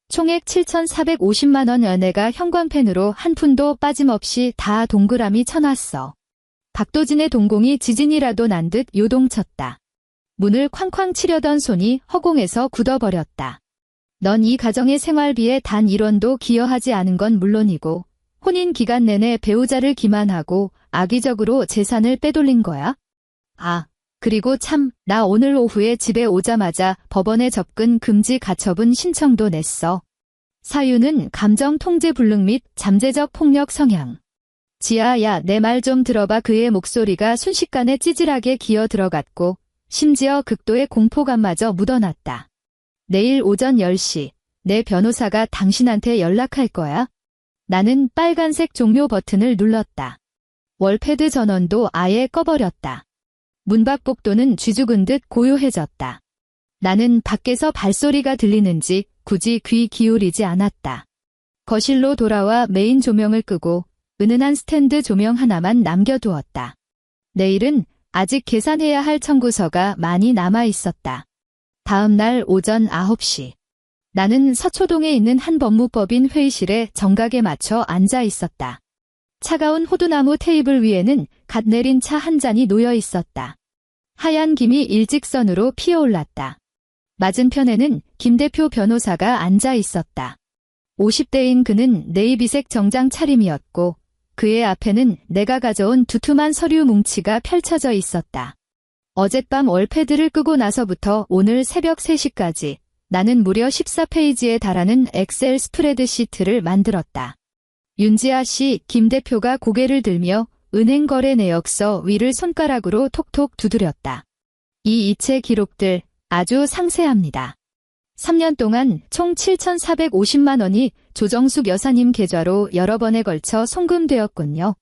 총액 7,450만 원 연애가 형광펜으로 한 푼도 빠짐없이 다 동그라미 쳐놨어. 박도진의 동공이 지진이라도 난 듯 요동쳤다. 문을 쾅쾅 치려던 손이 허공에서 굳어버렸다. 넌 이 가정의 생활비에 단 1원도 기여하지 않은 건 물론이고 혼인 기간 내내 배우자를 기만하고 악의적으로 재산을 빼돌린 거야? 아, 그리고 참, 나 오늘 오후에 집에 오자마자 법원에 접근 금지 가처분 신청도 냈어. 사유는 감정 통제 불능 및 잠재적 폭력 성향. 지아야, 내 말 좀 들어봐. 그의 목소리가 순식간에 찌질하게 기어 들어갔고 심지어 극도의 공포감마저 묻어났다. 내일 오전 10시, 내 변호사가 당신한테 연락할 거야. 나는 빨간색 종료 버튼을 눌렀다. 월패드 전원도 아예 꺼버렸다. 문밖 복도는 쥐죽은 듯 고요해졌다. 나는 밖에서 발소리가 들리는지 굳이 귀 기울이지 않았다. 거실로 돌아와 메인 조명을 끄고 은은한 스탠드 조명 하나만 남겨두었다. 내일은 아직 계산해야 할 청구서가 많이 남아 있었다. 다음 날 오전 9시. 나는 서초동에 있는 한 법무법인 회의실에 정각에 맞춰 앉아 있었다. 차가운 호두나무 테이블 위에는 갓 내린 차 한 잔이 놓여 있었다. 하얀 김이 일직선으로 피어올랐다. 맞은편에는 김 대표 변호사가 앉아 있었다. 50대인 그는 네이비색 정장 차림이었고 그의 앞에는 내가 가져온 두툼한 서류 뭉치가 펼쳐져 있었다. 어젯밤 월패드를 끄고 나서부터 오늘 새벽 3시까지 나는 무려 14페이지에 달하는 엑셀 스프레드시트를 만들었다. 윤지아 씨, 김 대표가 고개를 들며 은행거래 내역서 위를 손가락으로 톡톡 두드렸다. 이 이체 기록들 아주 상세합니다. 3년 동안 총 7,450만 원이 조정숙 여사님 계좌로 여러 번에 걸쳐 송금되었군요.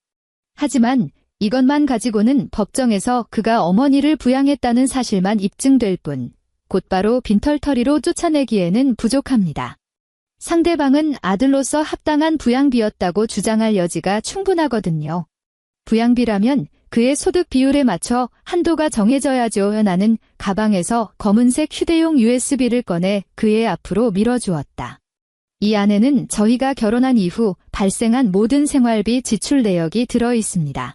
하지만 이것만 가지고는 법정에서 그가 어머니를 부양했다는 사실만 입증될 뿐 곧바로 빈털터리로 쫓아내기에는 부족합니다. 상대방은 아들로서 합당한 부양비였다고 주장할 여지가 충분하거든요. 부양비라면 그의 소득 비율에 맞춰 한도가 정해져야죠. 나는 가방에서 검은색 휴대용 USB를 꺼내 그의 앞으로 밀어주었다. 이 안에는 저희가 결혼한 이후 발생한 모든 생활비 지출 내역이 들어 있습니다.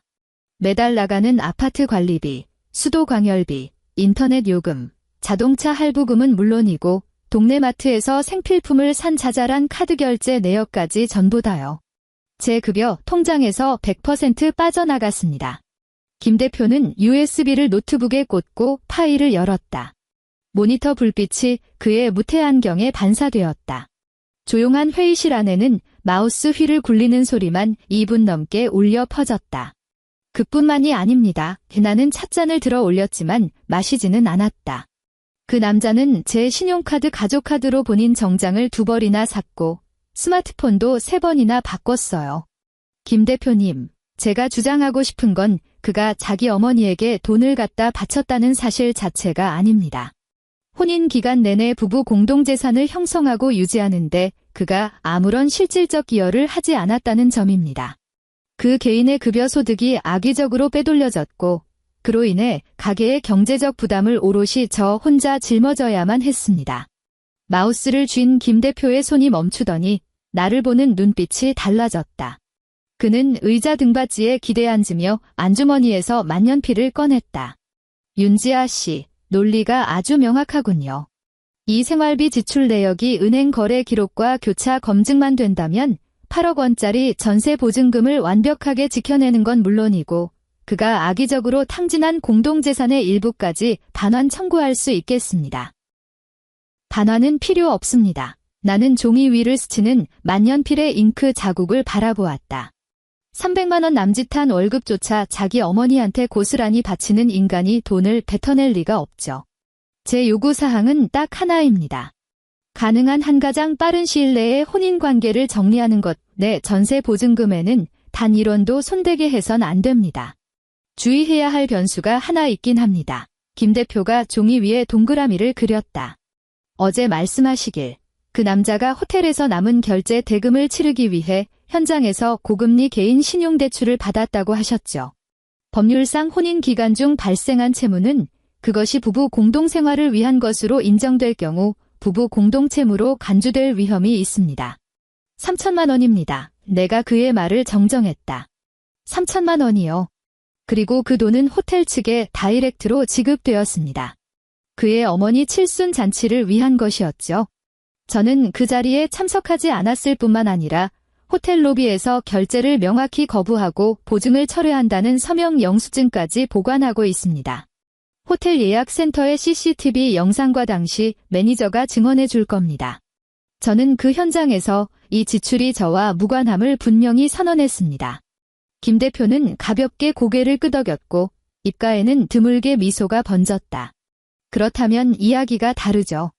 매달 나가는 아파트 관리비, 수도 광열비, 인터넷 요금, 자동차 할부금은 물론이고 동네 마트에서 생필품을 산 자잘한 카드 결제 내역까지 전부 다요. 제 급여 통장에서 100% 빠져나갔습니다. 김 대표는 USB를 노트북에 꽂고 파일을 열었다. 모니터 불빛이 그의 무태 안경에 반사되었다. 조용한 회의실 안에는 마우스 휠을 굴리는 소리만 2분 넘게 울려 퍼졌다. 그뿐만이 아닙니다. 나는 찻잔을 들어 올렸지만 마시지는 않았다. 그 남자는 제 신용카드 가족카드로 본인 정장을 2벌이나 샀고 스마트폰도 3번이나 바꿨어요. 김 대표님, 제가 주장하고 싶은 건 그가 자기 어머니에게 돈을 갖다 바쳤다는 사실 자체가 아닙니다. 혼인 기간 내내 부부 공동재산을 형성하고 유지하는데 그가 아무런 실질적 기여를 하지 않았다는 점입니다. 그 개인의 급여 소득이 악의적으로 빼돌려졌고 그로 인해 가게의 경제적 부담을 오롯이 저 혼자 짊어져야만 했습니다. 마우스를 쥔 김 대표의 손이 멈추더니 나를 보는 눈빛이 달라졌다. 그는 의자 등받이에 기대 앉으며 안주머니에서 만년필을 꺼냈다. 윤지아 씨, 논리가 아주 명확하군요. 이 생활비 지출 내역이 은행 거래 기록과 교차 검증만 된다면 8억 원짜리 전세 보증금을 완벽하게 지켜내는 건 물론이고 그가 악의적으로 탕진한 공동재산의 일부까지 반환 청구할 수 있겠습니다. 반환은 필요 없습니다. 나는 종이 위를 스치는 만년필의 잉크 자국을 바라보았다. 300만 원 남짓한 월급조차 자기 어머니한테 고스란히 바치는 인간이 돈을 뱉어낼 리가 없죠. 제 요구사항은 딱 하나입니다. 가능한 한 가장 빠른 시일 내에 혼인관계를 정리하는 것, 내 전세 보증금에는 단 1원도 손대게 해선 안 됩니다. 주의해야 할 변수가 하나 있긴 합니다. 김 대표가 종이 위에 동그라미를 그렸다. 어제 말씀하시길 그 남자가 호텔에서 남은 결제 대금을 치르기 위해 현장에서 고금리 개인 신용대출을 받았다고 하셨죠. 법률상 혼인 기간 중 발생한 채무는 그것이 부부 공동생활을 위한 것으로 인정될 경우 부부 공동채무로 간주될 위험이 있습니다. 3천만 원입니다. 내가 그의 말을 정정했다. 3천만 원이요. 그리고 그 돈은 호텔 측에 다이렉트로 지급되었습니다. 그의 어머니 칠순 잔치를 위한 것이었죠. 저는 그 자리에 참석하지 않았을 뿐만 아니라 호텔 로비에서 결제를 명확히 거부하고 보증을 철회한다는 서명 영수증까지 보관하고 있습니다. 호텔 예약센터의 CCTV 영상과 당시 매니저가 증언해 줄 겁니다. 저는 그 현장에서 이 지출이 저와 무관함을 분명히 선언했습니다. 김 대표는 가볍게 고개를 끄덕였고 입가에는 드물게 미소가 번졌다. 그렇다면 이야기가 다르죠.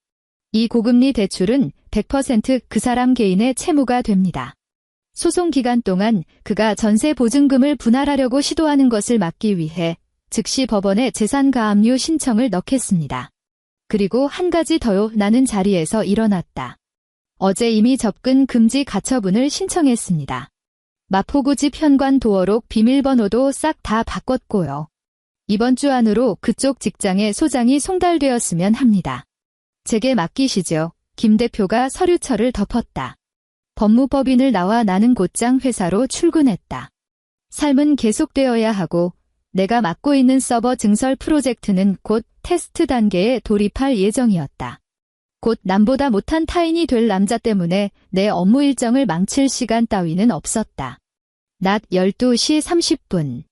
이 고금리 대출은 100% 그 사람 개인의 채무가 됩니다. 소송 기간 동안 그가 전세 보증금을 분할하려고 시도하는 것을 막기 위해 즉시 법원에 재산가압류 신청을 넣겠습니다. 그리고 한 가지 더요. 나는 자리에서 일어났다. 어제 이미 접근 금지 가처분을 신청했습니다. 마포구집 현관 도어록 비밀번호도 싹 다 바꿨고요. 이번 주 안으로 그쪽 직장에 소장이 송달되었으면 합니다. 제게 맡기시죠. 김 대표가 서류철을 덮었다. 법무법인을 나와 나는 곧장 회사로 출근했다. 삶은 계속되어야 하고 내가 맡고 있는 서버 증설 프로젝트는 곧 테스트 단계에 돌입할 예정이었다. 곧 남보다 못한 타인이 될 남자 때문에 내 업무 일정을 망칠 시간 따위는 없었다. 낮 12시 30분.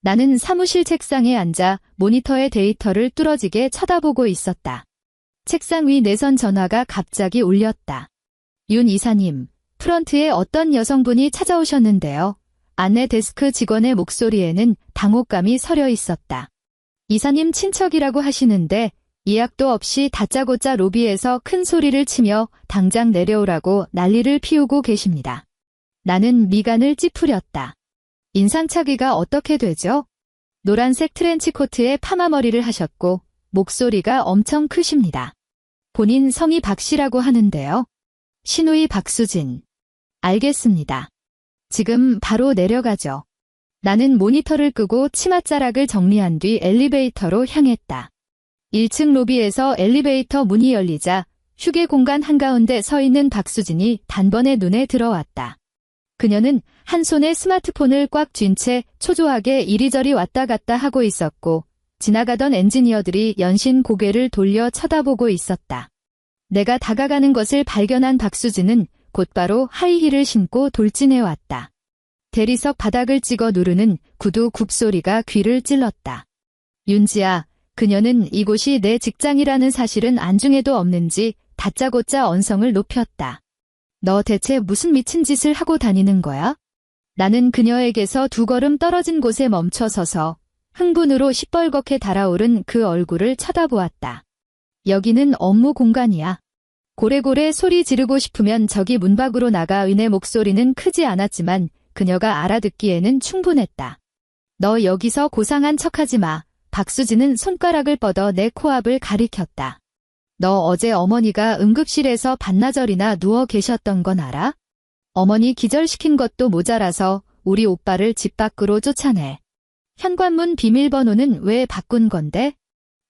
나는 사무실 책상에 앉아 모니터의 데이터를 뚫어지게 쳐다보고 있었다. 책상 위 내선 전화가 갑자기 울렸다. 윤 이사님, 프런트에 어떤 여성분이 찾아오셨는데요. 안내 데스크 직원의 목소리에는 당혹감이 서려 있었다. 이사님 친척이라고 하시는데 예약도 없이 다짜고짜 로비에서 큰 소리를 치며 당장 내려오라고 난리를 피우고 계십니다. 나는 미간을 찌푸렸다. 인상착의가 어떻게 되죠? 노란색 트렌치코트에 파마머리를 하셨고 목소리가 엄청 크십니다. 본인 성이 박씨라고 하는데요. 신우이 박수진. 알겠습니다. 지금 바로 내려가죠. 나는 모니터를 끄고 치맛자락을 정리한 뒤 엘리베이터로 향했다. 1층 로비에서 엘리베이터 문이 열리자 휴게 공간 한가운데 서 있는 박수진이 단번에 눈에 들어왔다. 그녀는 한 손에 스마트폰을 꽉 쥔 채 초조하게 이리저리 왔다 갔다 하고 있었고 지나가던 엔지니어들이 연신 고개를 돌려 쳐다보고 있었다. 내가 다가가는 것을 발견한 박수진은 곧바로 하이힐을 신고 돌진해왔다. 대리석 바닥을 찍어 누르는 구두 굽소리가 귀를 찔렀다. 윤지아, 그녀는 이곳이 내 직장이라는 사실은 안중에도 없는지 다짜고짜 언성을 높였다. 너 대체 무슨 미친 짓을 하고 다니는 거야? 나는 그녀에게서 2걸음 떨어진 곳에 멈춰 서서 흥분으로 시뻘겋게 달아오른 그 얼굴을 쳐다보았다. 여기는 업무 공간이야. 고래고래 소리 지르고 싶으면 저기 문 밖으로 나가. 은의 목소리는 크지 않았지만 그녀가 알아듣기에는 충분했다. 너 여기서 고상한 척하지 마. 박수진은 손가락을 뻗어 내 코앞을 가리켰다. 너 어제 어머니가 응급실에서 반나절이나 누워 계셨던 건 알아? 어머니 기절시킨 것도 모자라서 우리 오빠를 집 밖으로 쫓아내. 현관문 비밀번호는 왜 바꾼 건데?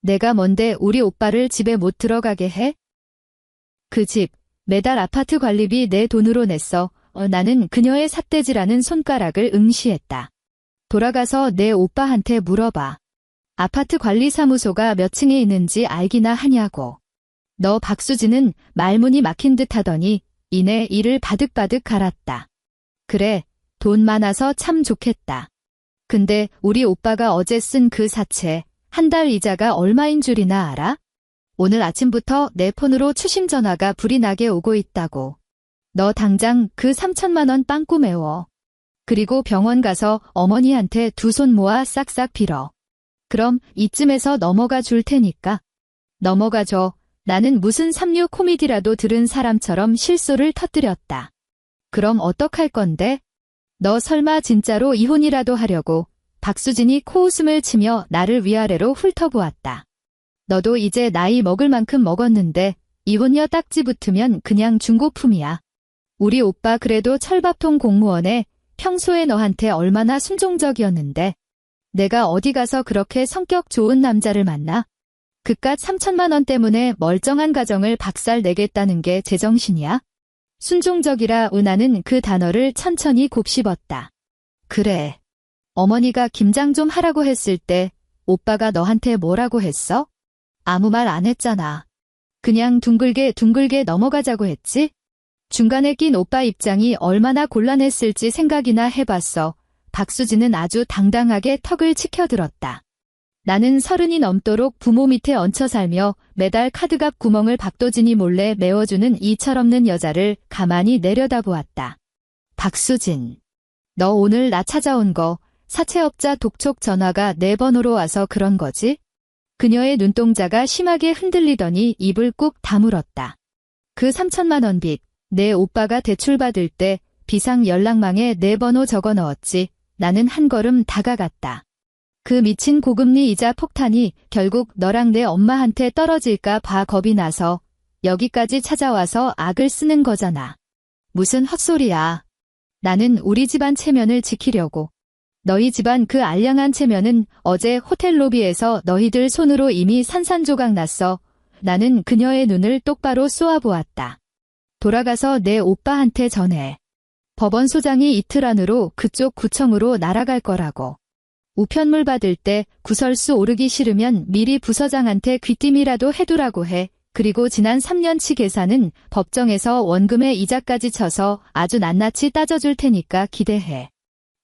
내가 뭔데 우리 오빠를 집에 못 들어가게 해? 그 집, 매달 아파트 관리비 내 돈으로 냈어. 나는 그녀의 삿대질하는 손가락을 응시했다. 돌아가서 내 오빠한테 물어봐. 아파트 관리사무소가 몇 층에 있는지 알기나 하냐고. 너 박수진은 말문이 막힌 듯 하더니 이내 이를 바득바득 갈았다. 그래, 돈 많아서 참 좋겠다. 근데 우리 오빠가 어제 쓴 그 사채, 한 달 이자가 얼마인 줄이나 알아? 오늘 아침부터 내 폰으로 추심 전화가 불이 나게 오고 있다고. 너 당장 그 3천만 원 빵꾸 메워. 그리고 병원 가서 어머니한테 2손 모아 싹싹 빌어. 그럼 이쯤에서 넘어가 줄 테니까. 넘어가줘. 나는 무슨 삼류 코미디라도 들은 사람처럼 실소를 터뜨렸다. 그럼 어떡할 건데? 너 설마 진짜로 이혼이라도 하려고? 박수진이 코웃음을 치며 나를 위아래로 훑어보았다. 너도 이제 나이 먹을 만큼 먹었는데 이혼녀 딱지 붙으면 그냥 중고품이야. 우리 오빠 그래도 철밥통 공무원에 평소에 너한테 얼마나 순종적이었는데. 내가 어디 가서 그렇게 성격 좋은 남자를 만나? 그깟 3천만 원 때문에 멀쩡한 가정을 박살 내겠다는 게 제정신이야? 순종적이라 은하는 그 단어를 천천히 곱씹었다. 그래. 어머니가 김장 좀 하라고 했을 때 오빠가 너한테 뭐라고 했어? 아무 말 안 했잖아. 그냥 둥글게 넘어가자고 했지? 중간에 낀 오빠 입장이 얼마나 곤란했을지 생각이나 해봤어. 박수진은 아주 당당하게 턱을 치켜들었다. 나는 30이 넘도록 부모 밑에 얹혀 살며 매달 카드값 구멍을 박도진이 몰래 메워주는 이 철없는 여자를 가만히 내려다보았다. 박수진, 너 오늘 나 찾아온 거 사채업자 독촉 전화가 내 번호로 와서 그런 거지? 그녀의 눈동자가 심하게 흔들리더니 입을 꾹 다물었다. 그 3천만 원 빚, 내 오빠가 대출받을 때 비상 연락망에 내 번호 적어 넣었지. 나는 한 걸음 다가갔다. 그 미친 고금리 이자 폭탄이 결국 너랑 내 엄마한테 떨어질까 봐 겁이 나서 여기까지 찾아와서 악을 쓰는 거잖아. 무슨 헛소리야. 나는 우리 집안 체면을 지키려고. 너희 집안 그 알량한 체면은 어제 호텔 로비에서 너희들 손으로 이미 산산조각 났어. 나는 그녀의 눈을 똑바로 쏘아보았다. 돌아가서 내 오빠한테 전해. 법원 소장이 이틀 안으로 그쪽 구청으로 날아갈 거라고. 우편물 받을 때 구설수 오르기 싫으면 미리 부서장한테 귀띔이라도 해두라고 해. 그리고 지난 3년치 계산은 법정에서 원금의 이자까지 쳐서 아주 낱낱이 따져줄 테니까 기대해.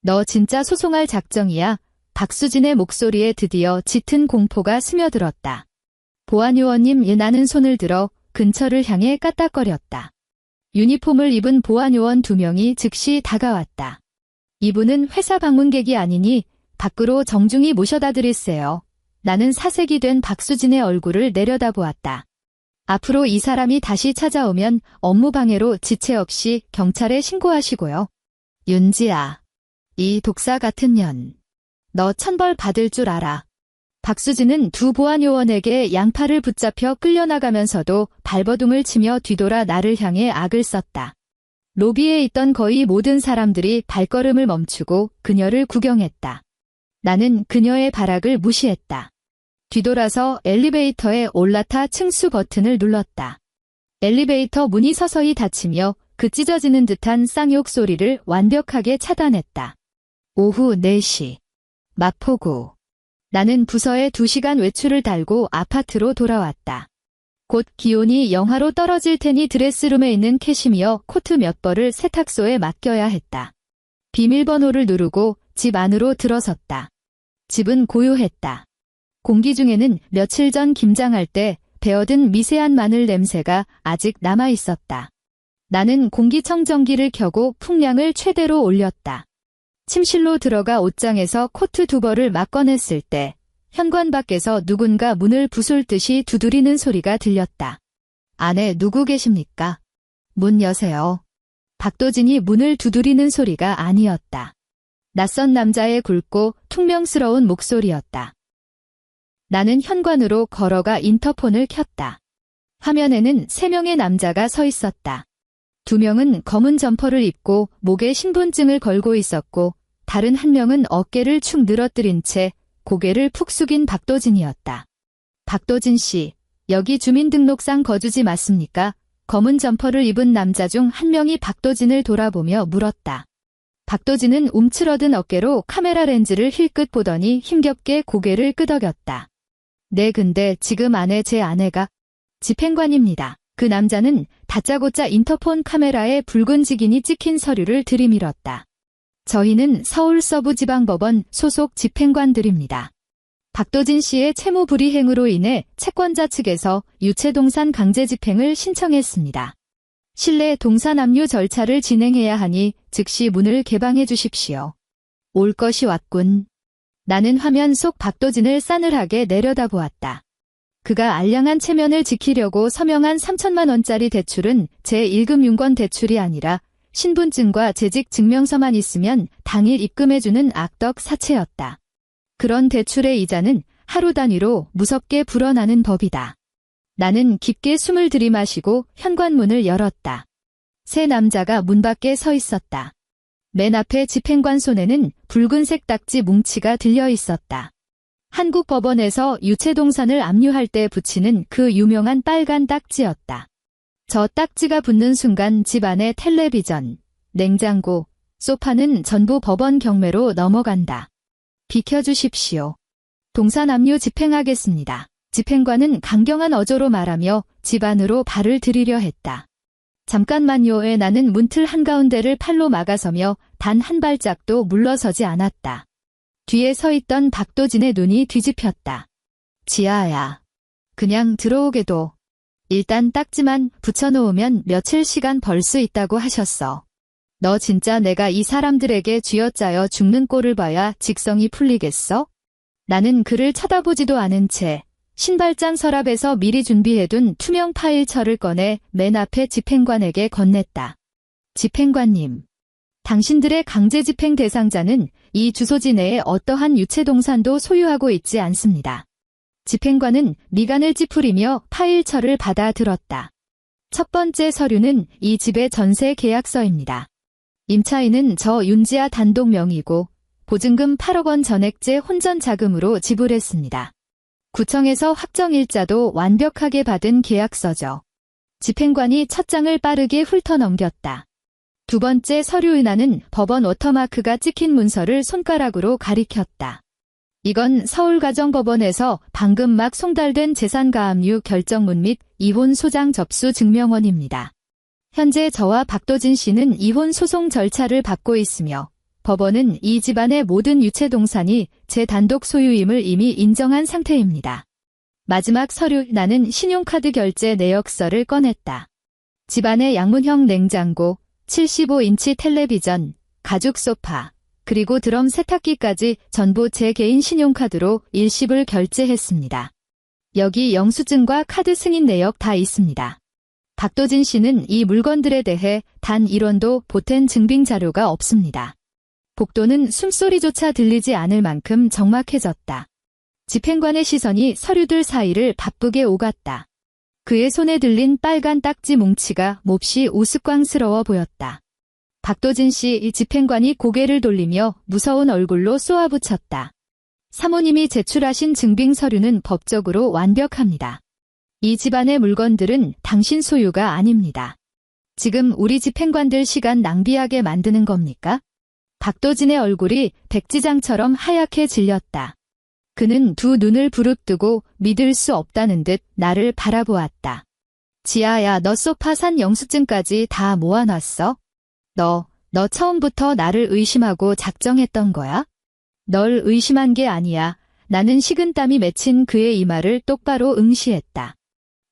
너 진짜 소송할 작정이야? 박수진의 목소리에 드디어 짙은 공포가 스며들었다. 보안요원님, 나는 손을 들어 근처를 향해 까딱거렸다. 유니폼을 입은 보안요원 2명이 즉시 다가왔다. 이분은 회사 방문객이 아니니 밖으로 정중히 모셔다 드릴세요. 나는 사색이 된 박수진의 얼굴을 내려다보았다. 앞으로 이 사람이 다시 찾아오면 업무방해로 지체 없이 경찰에 신고하시고요. 윤지아, 이 독사 같은 년. 너 천벌 받을 줄 알아. 박수진은 두 보안요원에게 양팔을 붙잡혀 끌려나가면서도 발버둥을 치며 뒤돌아 나를 향해 악을 썼다. 로비에 있던 거의 모든 사람들이 발걸음을 멈추고 그녀를 구경했다. 나는 그녀의 발악을 무시했다. 뒤돌아서 엘리베이터에 올라타 층수 버튼을 눌렀다. 엘리베이터 문이 서서히 닫히며 그 찢어지는 듯한 쌍욕 소리를 완벽하게 차단했다. 오후 4시. 마포구. 나는 부서에 2시간 외출을 달고 아파트로 돌아왔다. 곧 기온이 영하로 떨어질 테니 드레스룸에 있는 캐시미어 코트 몇 벌을 세탁소에 맡겨야 했다. 비밀번호를 누르고 집 안으로 들어섰다. 집은 고요했다. 공기 중에는 며칠 전 김장할 때 베어든 미세한 마늘 냄새가 아직 남아 있었다. 나는 공기청정기를 켜고 풍량을 최대로 올렸다. 침실로 들어가 옷장에서 코트 2벌을 막 꺼냈을 때 현관 밖에서 누군가 문을 부술 듯이 두드리는 소리가 들렸다. 안에 누구 계십니까? 문 여세요. 박도진이 문을 두드리는 소리가 아니었다. 낯선 남자의 굵고 퉁명스러운 목소리였다. 나는 현관으로 걸어가 인터폰을 켰다. 화면에는 3명의 남자가 서 있었다. 2명은 검은 점퍼를 입고 목에 신분증을 걸고 있었고 다른 1명은 어깨를 축 늘어뜨린 채 고개를 푹 숙인 박도진이었다. 박도진 씨, 여기 주민등록상 거주지 맞습니까? 검은 점퍼를 입은 남자 중 1명이 박도진을 돌아보며 물었다. 박도진은 움츠러든 어깨로 카메라 렌즈를 힐끗 보더니 힘겹게 고개를 끄덕였다. 네, 근데 지금 안에 제 아내가 집행관입니다. 그 남자는 다짜고짜 인터폰 카메라에 붉은 직인이 찍힌 서류를 들이밀었다. 저희는 서울서부지방법원 소속 집행관들입니다. 박도진 씨의 채무 불이행으로 인해 채권자 측에서 유체동산 강제 집행을 신청했습니다. 실내 동산 압류 절차를 진행해야 하니 즉시 문을 개방해 주십시오. 올 것이 왔군. 나는 화면 속 박도진을 싸늘하게 내려다보았다. 그가 알량한 체면을 지키려고 서명한 3천만 원짜리 대출은 제1금 윤권 대출이 아니라 신분증과 재직 증명서만 있으면 당일 입금해주는 악덕 사채였다. 그런 대출의 이자는 하루 단위로 무섭게 불어나는 법이다. 나는 깊게 숨을 들이마시고 현관문을 열었다. 세 남자가 문 밖에 서 있었다. 맨 앞에 집행관 손에는 붉은색 딱지 뭉치가 들려 있었다. 한국 법원에서 유체동산을 압류할 때 붙이는 그 유명한 빨간 딱지였다. 저 딱지가 붙는 순간 집 안에 텔레비전, 냉장고, 소파는 전부 법원 경매로 넘어간다. 비켜주십시오. 동산 압류 집행하겠습니다. 집행관은 강경한 어조로 말하며 집 안으로 발을 들이려 했다. 잠깐만요에 나는 문틀 한가운데를 팔로 막아서며 단 한 발짝도 물러서지 않았다. 뒤에 서 있던 박도진의 눈이 뒤집혔다. 지아야. 그냥 들어오게 둬. 일단 딱지만 붙여놓으면 며칠 시간 벌 수 있다고 하셨어. 너 진짜 내가 이 사람들에게 쥐어짜여 죽는 꼴을 봐야 직성이 풀리겠어? 나는 그를 쳐다보지도 않은 채 신발장 서랍에서 미리 준비해둔 투명 파일철을 꺼내 맨 앞에 집행관에게 건넸다. 집행관님. 당신들의 강제집행 대상자는 이 주소지 내에 어떠한 유체동산도 소유하고 있지 않습니다. 집행관은 미간을 찌푸리며 파일처를 받아 들었다. 첫 번째 서류는 이 집의 전세 계약서입니다. 임차인은 저 윤지아 단독 명의고 보증금 8억 원 전액제 혼전 자금으로 지불했습니다. 구청에서 확정일자도 완벽하게 받은 계약서죠. 집행관이 첫 장을 빠르게 훑어넘겼다. 두 번째 서류의나는 법원 워터마크가 찍힌 문서를 손가락으로 가리켰다. 이건 서울가정법원에서 방금 막 송달된 재산가압류 결정문 및 이혼 소장 접수 증명원입니다. 현재 저와 박도진 씨는 이혼 소송 절차를 밟고 있으며 법원은 이 집안의 모든 유체동산이 제 단독 소유임을 이미 인정한 상태입니다. 마지막 서류 나는 신용카드 결제 내역서를 꺼냈다. 집안의 양문형 냉장고, 75인치 텔레비전, 가죽 소파, 그리고 드럼 세탁기까지 전부 제 개인 신용카드로 일시불 결제했습니다. 여기 영수증과 카드 승인 내역 다 있습니다. 박도진 씨는 이 물건들에 대해 단 1원도 보탠 증빙 자료가 없습니다. 복도는 숨소리조차 들리지 않을 만큼 적막해졌다. 집행관의 시선이 서류들 사이를 바쁘게 오갔다. 그의 손에 들린 빨간 딱지 뭉치가 몹시 우스꽝스러워 보였다. 박도진 씨 이 집행관이 고개를 돌리며 무서운 얼굴로 쏘아붙였다. 사모님이 제출하신 증빙 서류는 법적으로 완벽합니다. 이 집안의 물건들은 당신 소유가 아닙니다. 지금 우리 집행관들 시간 낭비하게 만드는 겁니까? 박도진의 얼굴이 백지장처럼 하얗게 질렸다. 그는 두 눈을 부릅뜨고 믿을 수 없다는 듯 나를 바라보았다. 지아야, 너 소파 산 영수증까지 다 모아놨어? 너 처음부터 나를 의심하고 작정했던 거야? 널 의심한 게 아니야. 나는 식은땀이 맺힌 그의 이 말을 똑바로 응시했다.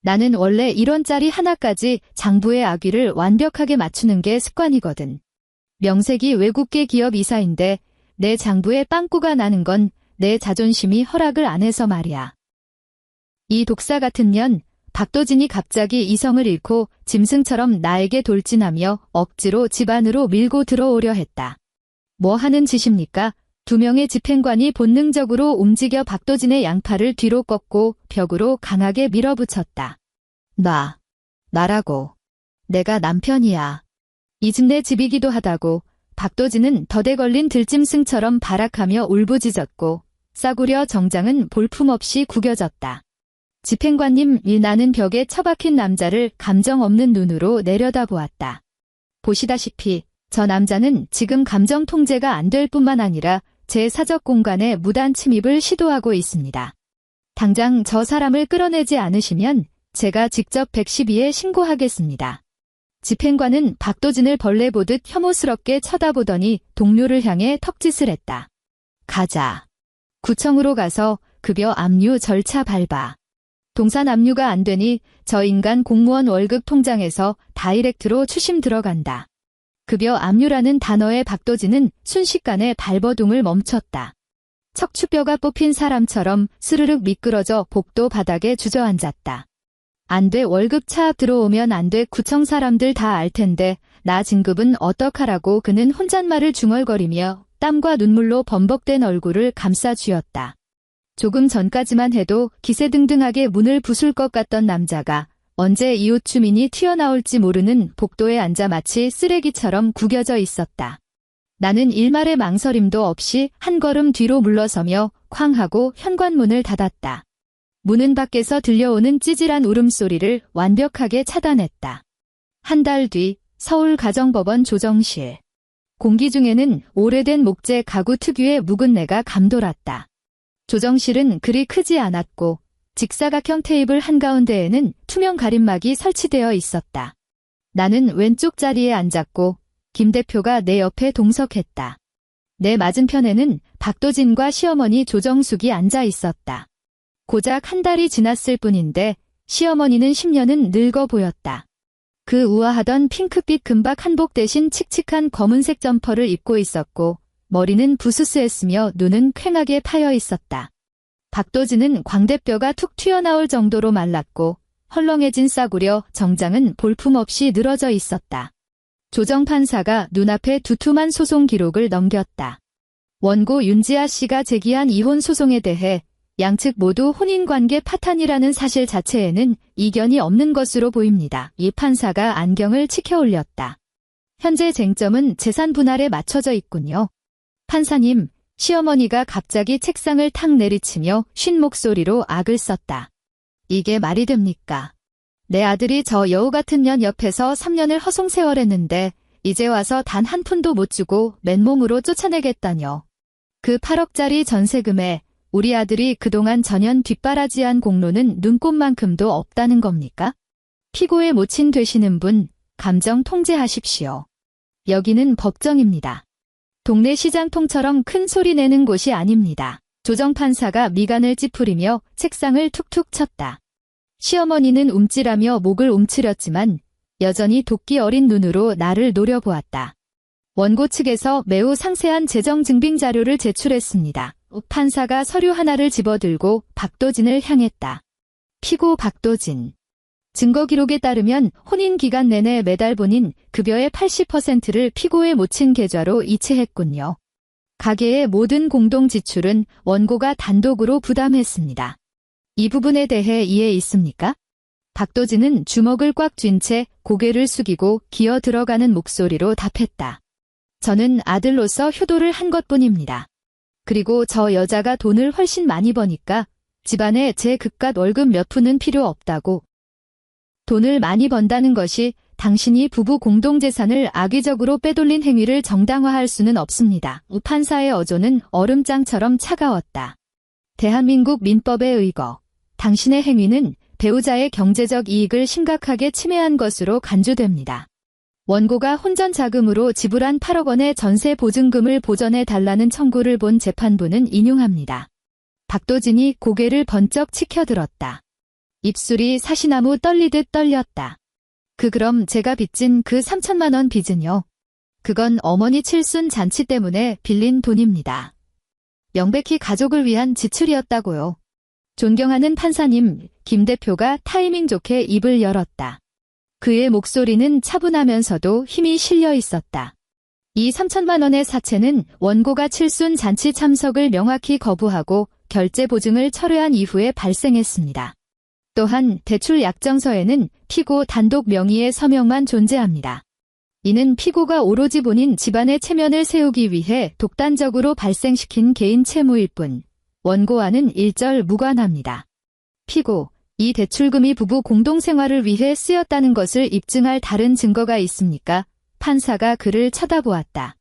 나는 원래 1원짜리 하나까지 장부의 악위를 완벽하게 맞추는 게 습관이거든. 명색이 외국계 기업 이사인데 내 장부에 빵꾸가 나는 건 내 자존심이 허락을 안 해서 말이야. 이 독사 같은 년, 박도진이 갑자기 이성을 잃고 짐승처럼 나에게 돌진하며 억지로 집 안으로 밀고 들어오려 했다. 뭐 하는 짓입니까? 두 명의 집행관이 본능적으로 움직여 박도진의 양팔을 뒤로 꺾고 벽으로 강하게 밀어붙였다. 나라고. 내가 남편이야. 이 집 내 집이기도 하다고. 박도진은 덫에 걸린 들짐승처럼 발악하며 울부짖었고 싸구려 정장은 볼품없이 구겨졌다. 집행관님, 나는 벽에 처박힌 남자를 감정 없는 눈으로 내려다보았다. 보시다시피 저 남자는 지금 감정 통제가 안 될 뿐만 아니라 제 사적 공간에 무단 침입을 시도하고 있습니다. 당장 저 사람을 끌어내지 않으시면 제가 직접 112에 신고하겠습니다. 집행관은 박도진을 벌레 보듯 혐오스럽게 쳐다보더니 동료를 향해 턱짓을 했다. 가자. 구청으로 가서 급여 압류 절차 밟아. 동산 압류가 안 되니 저 인간 공무원 월급 통장에서 다이렉트로 추심 들어간다. 급여 압류라는 단어에 박도진은 순식간에 발버둥을 멈췄다. 척추뼈가 뽑힌 사람처럼 스르륵 미끄러져 복도 바닥에 주저앉았다. 안 돼, 월급 차 들어오면 안 돼, 구청 사람들 다 알 텐데 나 진급은 어떡하라고. 그는 혼잣말을 중얼거리며 땀과 눈물로 범벅된 얼굴을 감싸 쥐었다. 조금 전까지만 해도 기세등등하게 문을 부술 것 같던 남자가 언제 이웃 주민이 튀어나올지 모르는 복도에 앉아 마치 쓰레기처럼 구겨져 있었다. 나는 일말의 망설임도 없이 한 걸음 뒤로 물러서며 쾅 하고 현관문을 닫았다. 문은 밖에서 들려오는 찌질한 울음소리를 완벽하게 차단했다. 한 달 뒤 서울가정법원 조정실. 공기 중에는 오래된 목재 가구 특유의 묵은내가 감돌았다. 조정실은 그리 크지 않았고 직사각형 테이블 한가운데에는 투명 가림막이 설치되어 있었다. 나는 왼쪽 자리에 앉았고 김 대표가 내 옆에 동석했다. 내 맞은편에는 박도진과 시어머니 조정숙이 앉아 있었다. 고작 한 달이 지났을 뿐인데 시어머니는 10년은 늙어 보였다. 그 우아하던 핑크빛 금박 한복 대신 칙칙한 검은색 점퍼를 입고 있었고 머리는 부스스했으며 눈은 퀭하게 파여 있었다. 박도진은 광대뼈가 툭 튀어나올 정도로 말랐고 헐렁해진 싸구려 정장은 볼품없이 늘어져 있었다. 조정판사가 눈앞에 두툼한 소송 기록을 넘겼다. 원고 윤지아 씨가 제기한 이혼 소송에 대해 양측 모두 혼인관계 파탄이라는 사실 자체에는 이견이 없는 것으로 보입니다. 이 판사가 안경을 치켜 올렸다. 현재 쟁점은 재산 분할에 맞춰져 있군요. 판사님, 시어머니가 갑자기 책상을 탁 내리치며 쉰 목소리로 악을 썼다. 이게 말이 됩니까? 내 아들이 저 여우 같은 년 옆에서 3년을 허송세월했는데 이제 와서 단 한 푼도 못 주고 맨몸으로 쫓아내겠다뇨. 그 8억짜리 전세금에 우리 아들이 그동안 전혀 뒷바라지한 공로는 눈꼽만큼도 없다는 겁니까? 피고의 모친 되시는 분, 감정 통제하십시오. 여기는 법정입니다. 동네 시장통처럼 큰 소리 내는 곳이 아닙니다. 조정판사가 미간을 찌푸리며 책상을 툭툭 쳤다. 시어머니는 움찔하며 목을 움츠렸지만 여전히 도끼 어린 눈으로 나를 노려보았다. 원고 측에서 매우 상세한 재정 증빙 자료를 제출했습니다. 판사가 서류 하나를 집어들고 박도진을 향했다. 피고 박도진. 증거 기록에 따르면 혼인 기간 내내 매달 본인 급여의 80%를 피고의 모친 계좌로 이체했군요. 가계의 모든 공동 지출은 원고가 단독으로 부담했습니다. 이 부분에 대해 이해 있습니까? 박도진은 주먹을 꽉 쥔 채 고개를 숙이고 기어 들어가는 목소리로 답했다. 저는 아들로서 효도를 한 것뿐입니다. 그리고 저 여자가 돈을 훨씬 많이 버니까 집안에 제 그깟 월급 몇 푼은 필요 없다고. 돈을 많이 번다는 것이 당신이 부부 공동재산을 악의적으로 빼돌린 행위를 정당화할 수는 없습니다. 판사의 어조는 얼음장처럼 차가웠다. 대한민국 민법에 의거 당신의 행위는 배우자의 경제적 이익을 심각하게 침해한 것으로 간주됩니다. 원고가 혼전 자금으로 지불한 8억 원의 전세 보증금을 보전해 달라는 청구를 본 재판부는 인용합니다. 박도진이 고개를 번쩍 치켜들었다. 입술이 사시나무 떨리듯 떨렸다. 그럼 제가 빚진 그 3천만 원 빚은요? 그건 어머니 칠순 잔치 때문에 빌린 돈입니다. 명백히 가족을 위한 지출이었다고요. 존경하는 판사님, 김 대표가 타이밍 좋게 입을 열었다. 그의 목소리는 차분하면서도 힘이 실려 있었다. 이 3천만 원의 사채는 원고가 칠순 잔치 참석을 명확히 거부하고 결제 보증을 철회한 이후에 발생했습니다. 또한 대출 약정서에는 피고 단독 명의의 서명만 존재합니다. 이는 피고가 오로지 본인 집안의 체면을 세우기 위해 독단적으로 발생시킨 개인 채무일 뿐 원고와는 일절 무관합니다. 피고, 이 대출금이 부부 공동생활을 위해 쓰였다는 것을 입증할 다른 증거가 있습니까? 판사가 그를 쳐다보았다.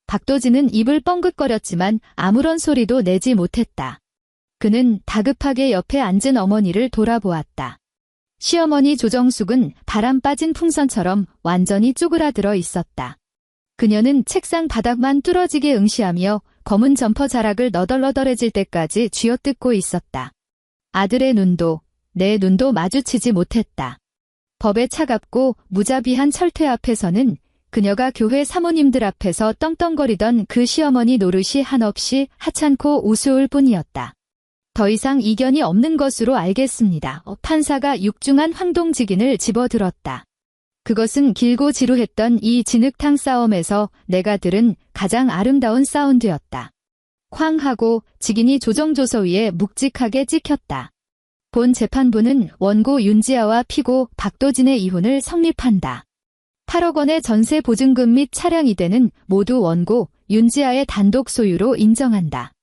박도진은 입을 뻥긋거렸지만 아무런 소리도 내지 못했다. 그는 다급하게 옆에 앉은 어머니를 돌아보았다. 시어머니 조정숙은 바람 빠진 풍선처럼 완전히 쪼그라들어 있었다. 그녀는 책상 바닥만 뚫어지게 응시하며 검은 점퍼 자락을 너덜너덜해질 때까지 쥐어뜯고 있었다. 아들의 눈도 내 눈도 마주치지 못했다. 법의 차갑고 무자비한 철퇴 앞에서는 그녀가 교회 사모님들 앞에서 떵떵거리던 그 시어머니 노릇이 한없이 하찮고 우스울 뿐이었다. 더 이상 이견이 없는 것으로 알겠습니다. 판사가 육중한 황동직인을 집어들었다. 그것은 길고 지루했던 이 진흙탕 싸움에서 내가 들은 가장 아름다운 사운드였다. 쾅 하고 직인이 조정조서 위에 묵직하게 찍혔다. 본 재판부는 원고 윤지아와 피고 박도진의 이혼을 성립한다. 8억 원의 전세 보증금 및 차량 이대는 모두 원고 윤지아의 단독 소유로 인정한다.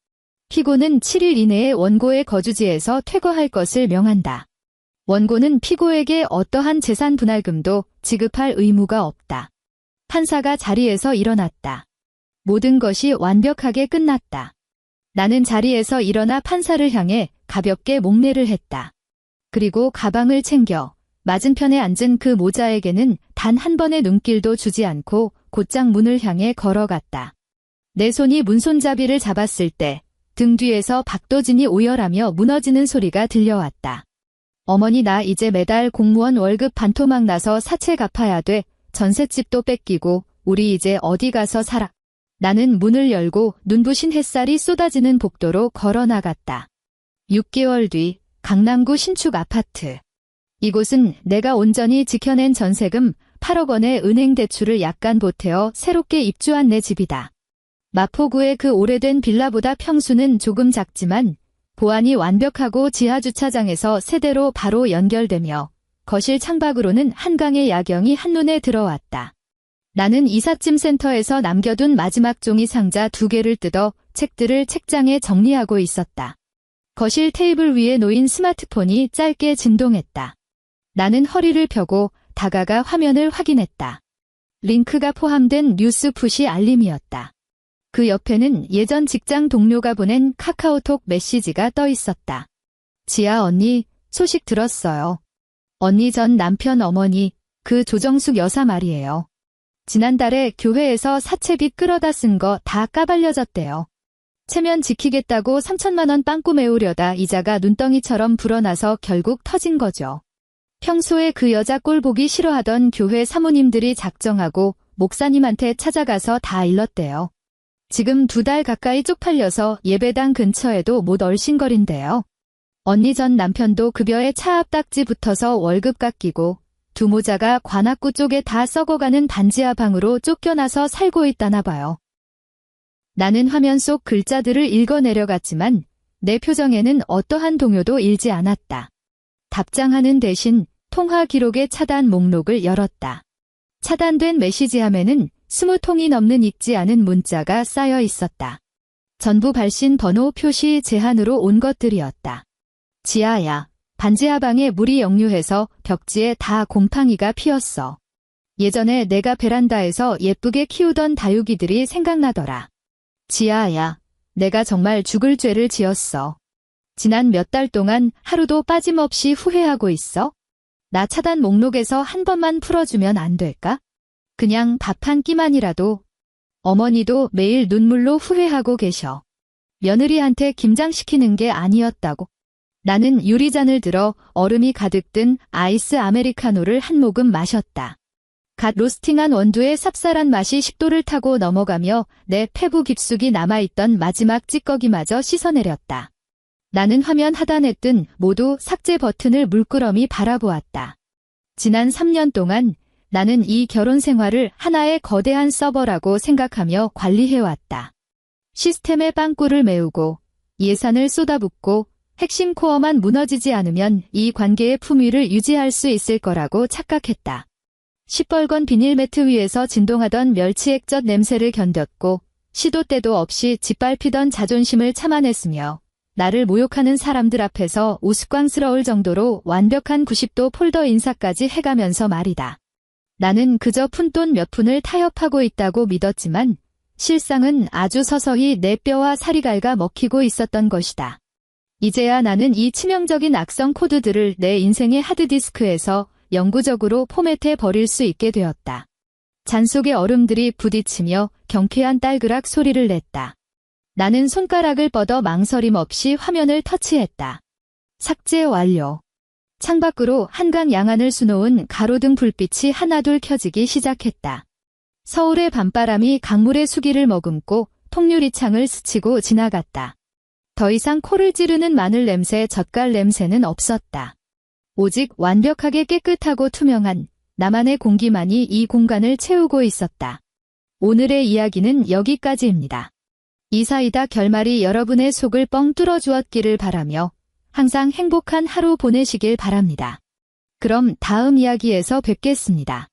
피고는 7일 이내에 원고의 거주지에서 퇴거할 것을 명한다. 원고는 피고에게 어떠한 재산 분할금도 지급할 의무가 없다. 판사가 자리에서 일어났다. 모든 것이 완벽하게 끝났다. 나는 자리에서 일어나 판사를 향해 가볍게 목례를 했다. 그리고 가방을 챙겨 맞은편에 앉은 그 모자에게는 단 한 번의 눈길도 주지 않고 곧장 문을 향해 걸어갔다. 내 손이 문손잡이를 잡았을 때 등 뒤에서 박도진이 오열하며 무너지는 소리가 들려왔다. 어머니 나 이제 매달 공무원 월급 반토막 나서 사채 갚아야 돼. 전셋집도 뺏기고 우리 이제 어디 가서 살아. 나는 문을 열고 눈부신 햇살이 쏟아지는 복도로 걸어 나갔다. 6개월 뒤 강남구 신축 아파트. 이곳은 내가 온전히 지켜낸 전세금 8억 원의 은행 대출을 약간 보태어 새롭게 입주한 내 집이다. 마포구의 그 오래된 빌라보다 평수는 조금 작지만 보안이 완벽하고 지하주차장에서 세대로 바로 연결되며 거실 창밖으로는 한강의 야경이 한눈에 들어왔다. 나는 이삿짐 센터에서 남겨둔 마지막 종이 상자 2개를 뜯어 책들을 책장에 정리하고 있었다. 거실 테이블 위에 놓인 스마트폰이 짧게 진동했다. 나는 허리를 펴고 다가가 화면을 확인했다. 링크가 포함된 뉴스 푸시 알림이었다. 그 옆에는 예전 직장 동료가 보낸 카카오톡 메시지가 떠 있었다. 지아 언니, 소식 들었어요. 언니 전 남편 어머니, 그 조정숙 여사 말이에요. 지난달에 교회에서 사채빚 끌어다 쓴 거 다 까발려졌대요. 체면 지키겠다고 3천만 원 빵꾸 메우려다 이자가 눈덩이처럼 불어나서 결국 터진 거죠. 평소에 그 여자 꼴 보기 싫어하던 교회 사모님들이 작정하고 목사님한테 찾아가서 다 일렀대요. 지금 2달 가까이 쪽팔려서 예배당 근처에도 못 얼씬거린대요. 언니 전 남편도 급여에 차 앞 딱지 붙어서 월급 깎이고 두 모자가 관악구 쪽에 다 썩어가는 반지하 방으로 쫓겨나서 살고 있다나 봐요. 나는 화면 속 글자들을 읽어 내려갔지만 내 표정에는 어떠한 동요도 일지 않았다. 답장하는 대신 통화 기록의 차단 목록을 열었다. 차단된 메시지함에는 20통이 넘는 읽지 않은 문자가 쌓여 있었다. 전부 발신 번호 표시 제한으로 온 것들이었다. 지아야, 반지하방에 물이 역류해서 벽지에 다 곰팡이가 피었어. 예전에 내가 베란다에서 예쁘게 키우던 다육이들이 생각나더라. 지아야, 내가 정말 죽을 죄를 지었어. 지난 몇 달 동안 하루도 빠짐없이 후회하고 있어? 나 차단 목록에서 한 번만 풀어주면 안 될까? 그냥 밥 한 끼만이라도. 어머니도 매일 눈물로 후회하고 계셔. 며느리한테 김장시키는 게 아니었다고. 나는 유리잔을 들어 얼음이 가득 든 아이스 아메리카노를 한 모금 마셨다. 갓 로스팅한 원두의 쌉쌀한 맛이 식도를 타고 넘어가며 내 폐부 깊숙이 남아있던 마지막 찌꺼기마저 씻어내렸다. 나는 화면 하단에 뜬 모두 삭제 버튼을 물끄러미 바라보았다. 지난 3년 동안 나는 이 결혼 생활을 하나의 거대한 서버라고 생각하며 관리해왔다. 시스템의 빵꾸를 메우고 예산을 쏟아붓고 핵심 코어만 무너지지 않으면 이 관계의 품위를 유지할 수 있을 거라고 착각했다. 시뻘건 비닐 매트 위에서 진동하던 멸치액젓 냄새를 견뎠고 시도 때도 없이 짓밟히던 자존심을 참아냈으며 나를 모욕하는 사람들 앞에서 우스꽝스러울 정도로 완벽한 90도 폴더 인사까지 해가면서 말이다. 나는 그저 푼돈 몇 푼을 타협하고 있다고 믿었지만 실상은 아주 서서히 내 뼈와 살이 갉아 먹히고 있었던 것이다. 이제야 나는 이 치명적인 악성 코드들을 내 인생의 하드디스크에서 영구적으로 포맷해 버릴 수 있게 되었다. 잔 속의 얼음들이 부딪히며 경쾌한 딸그락 소리를 냈다. 나는 손가락을 뻗어 망설임 없이 화면을 터치했다. 삭제 완료. 창밖으로 한강 양안을 수놓은 가로등 불빛이 하나둘 켜지기 시작했다. 서울의 밤바람이 강물의 수기를 머금고 통유리창을 스치고 지나갔다. 더 이상 코를 찌르는 마늘 냄새, 젓갈 냄새는 없었다. 오직 완벽하게 깨끗하고 투명한 나만의 공기만이 이 공간을 채우고 있었다. 오늘의 이야기는 여기까지입니다. 이사이다 결말이 여러분의 속을 뻥 뚫어주었기를 바라며 항상 행복한 하루 보내시길 바랍니다. 그럼 다음 이야기에서 뵙겠습니다.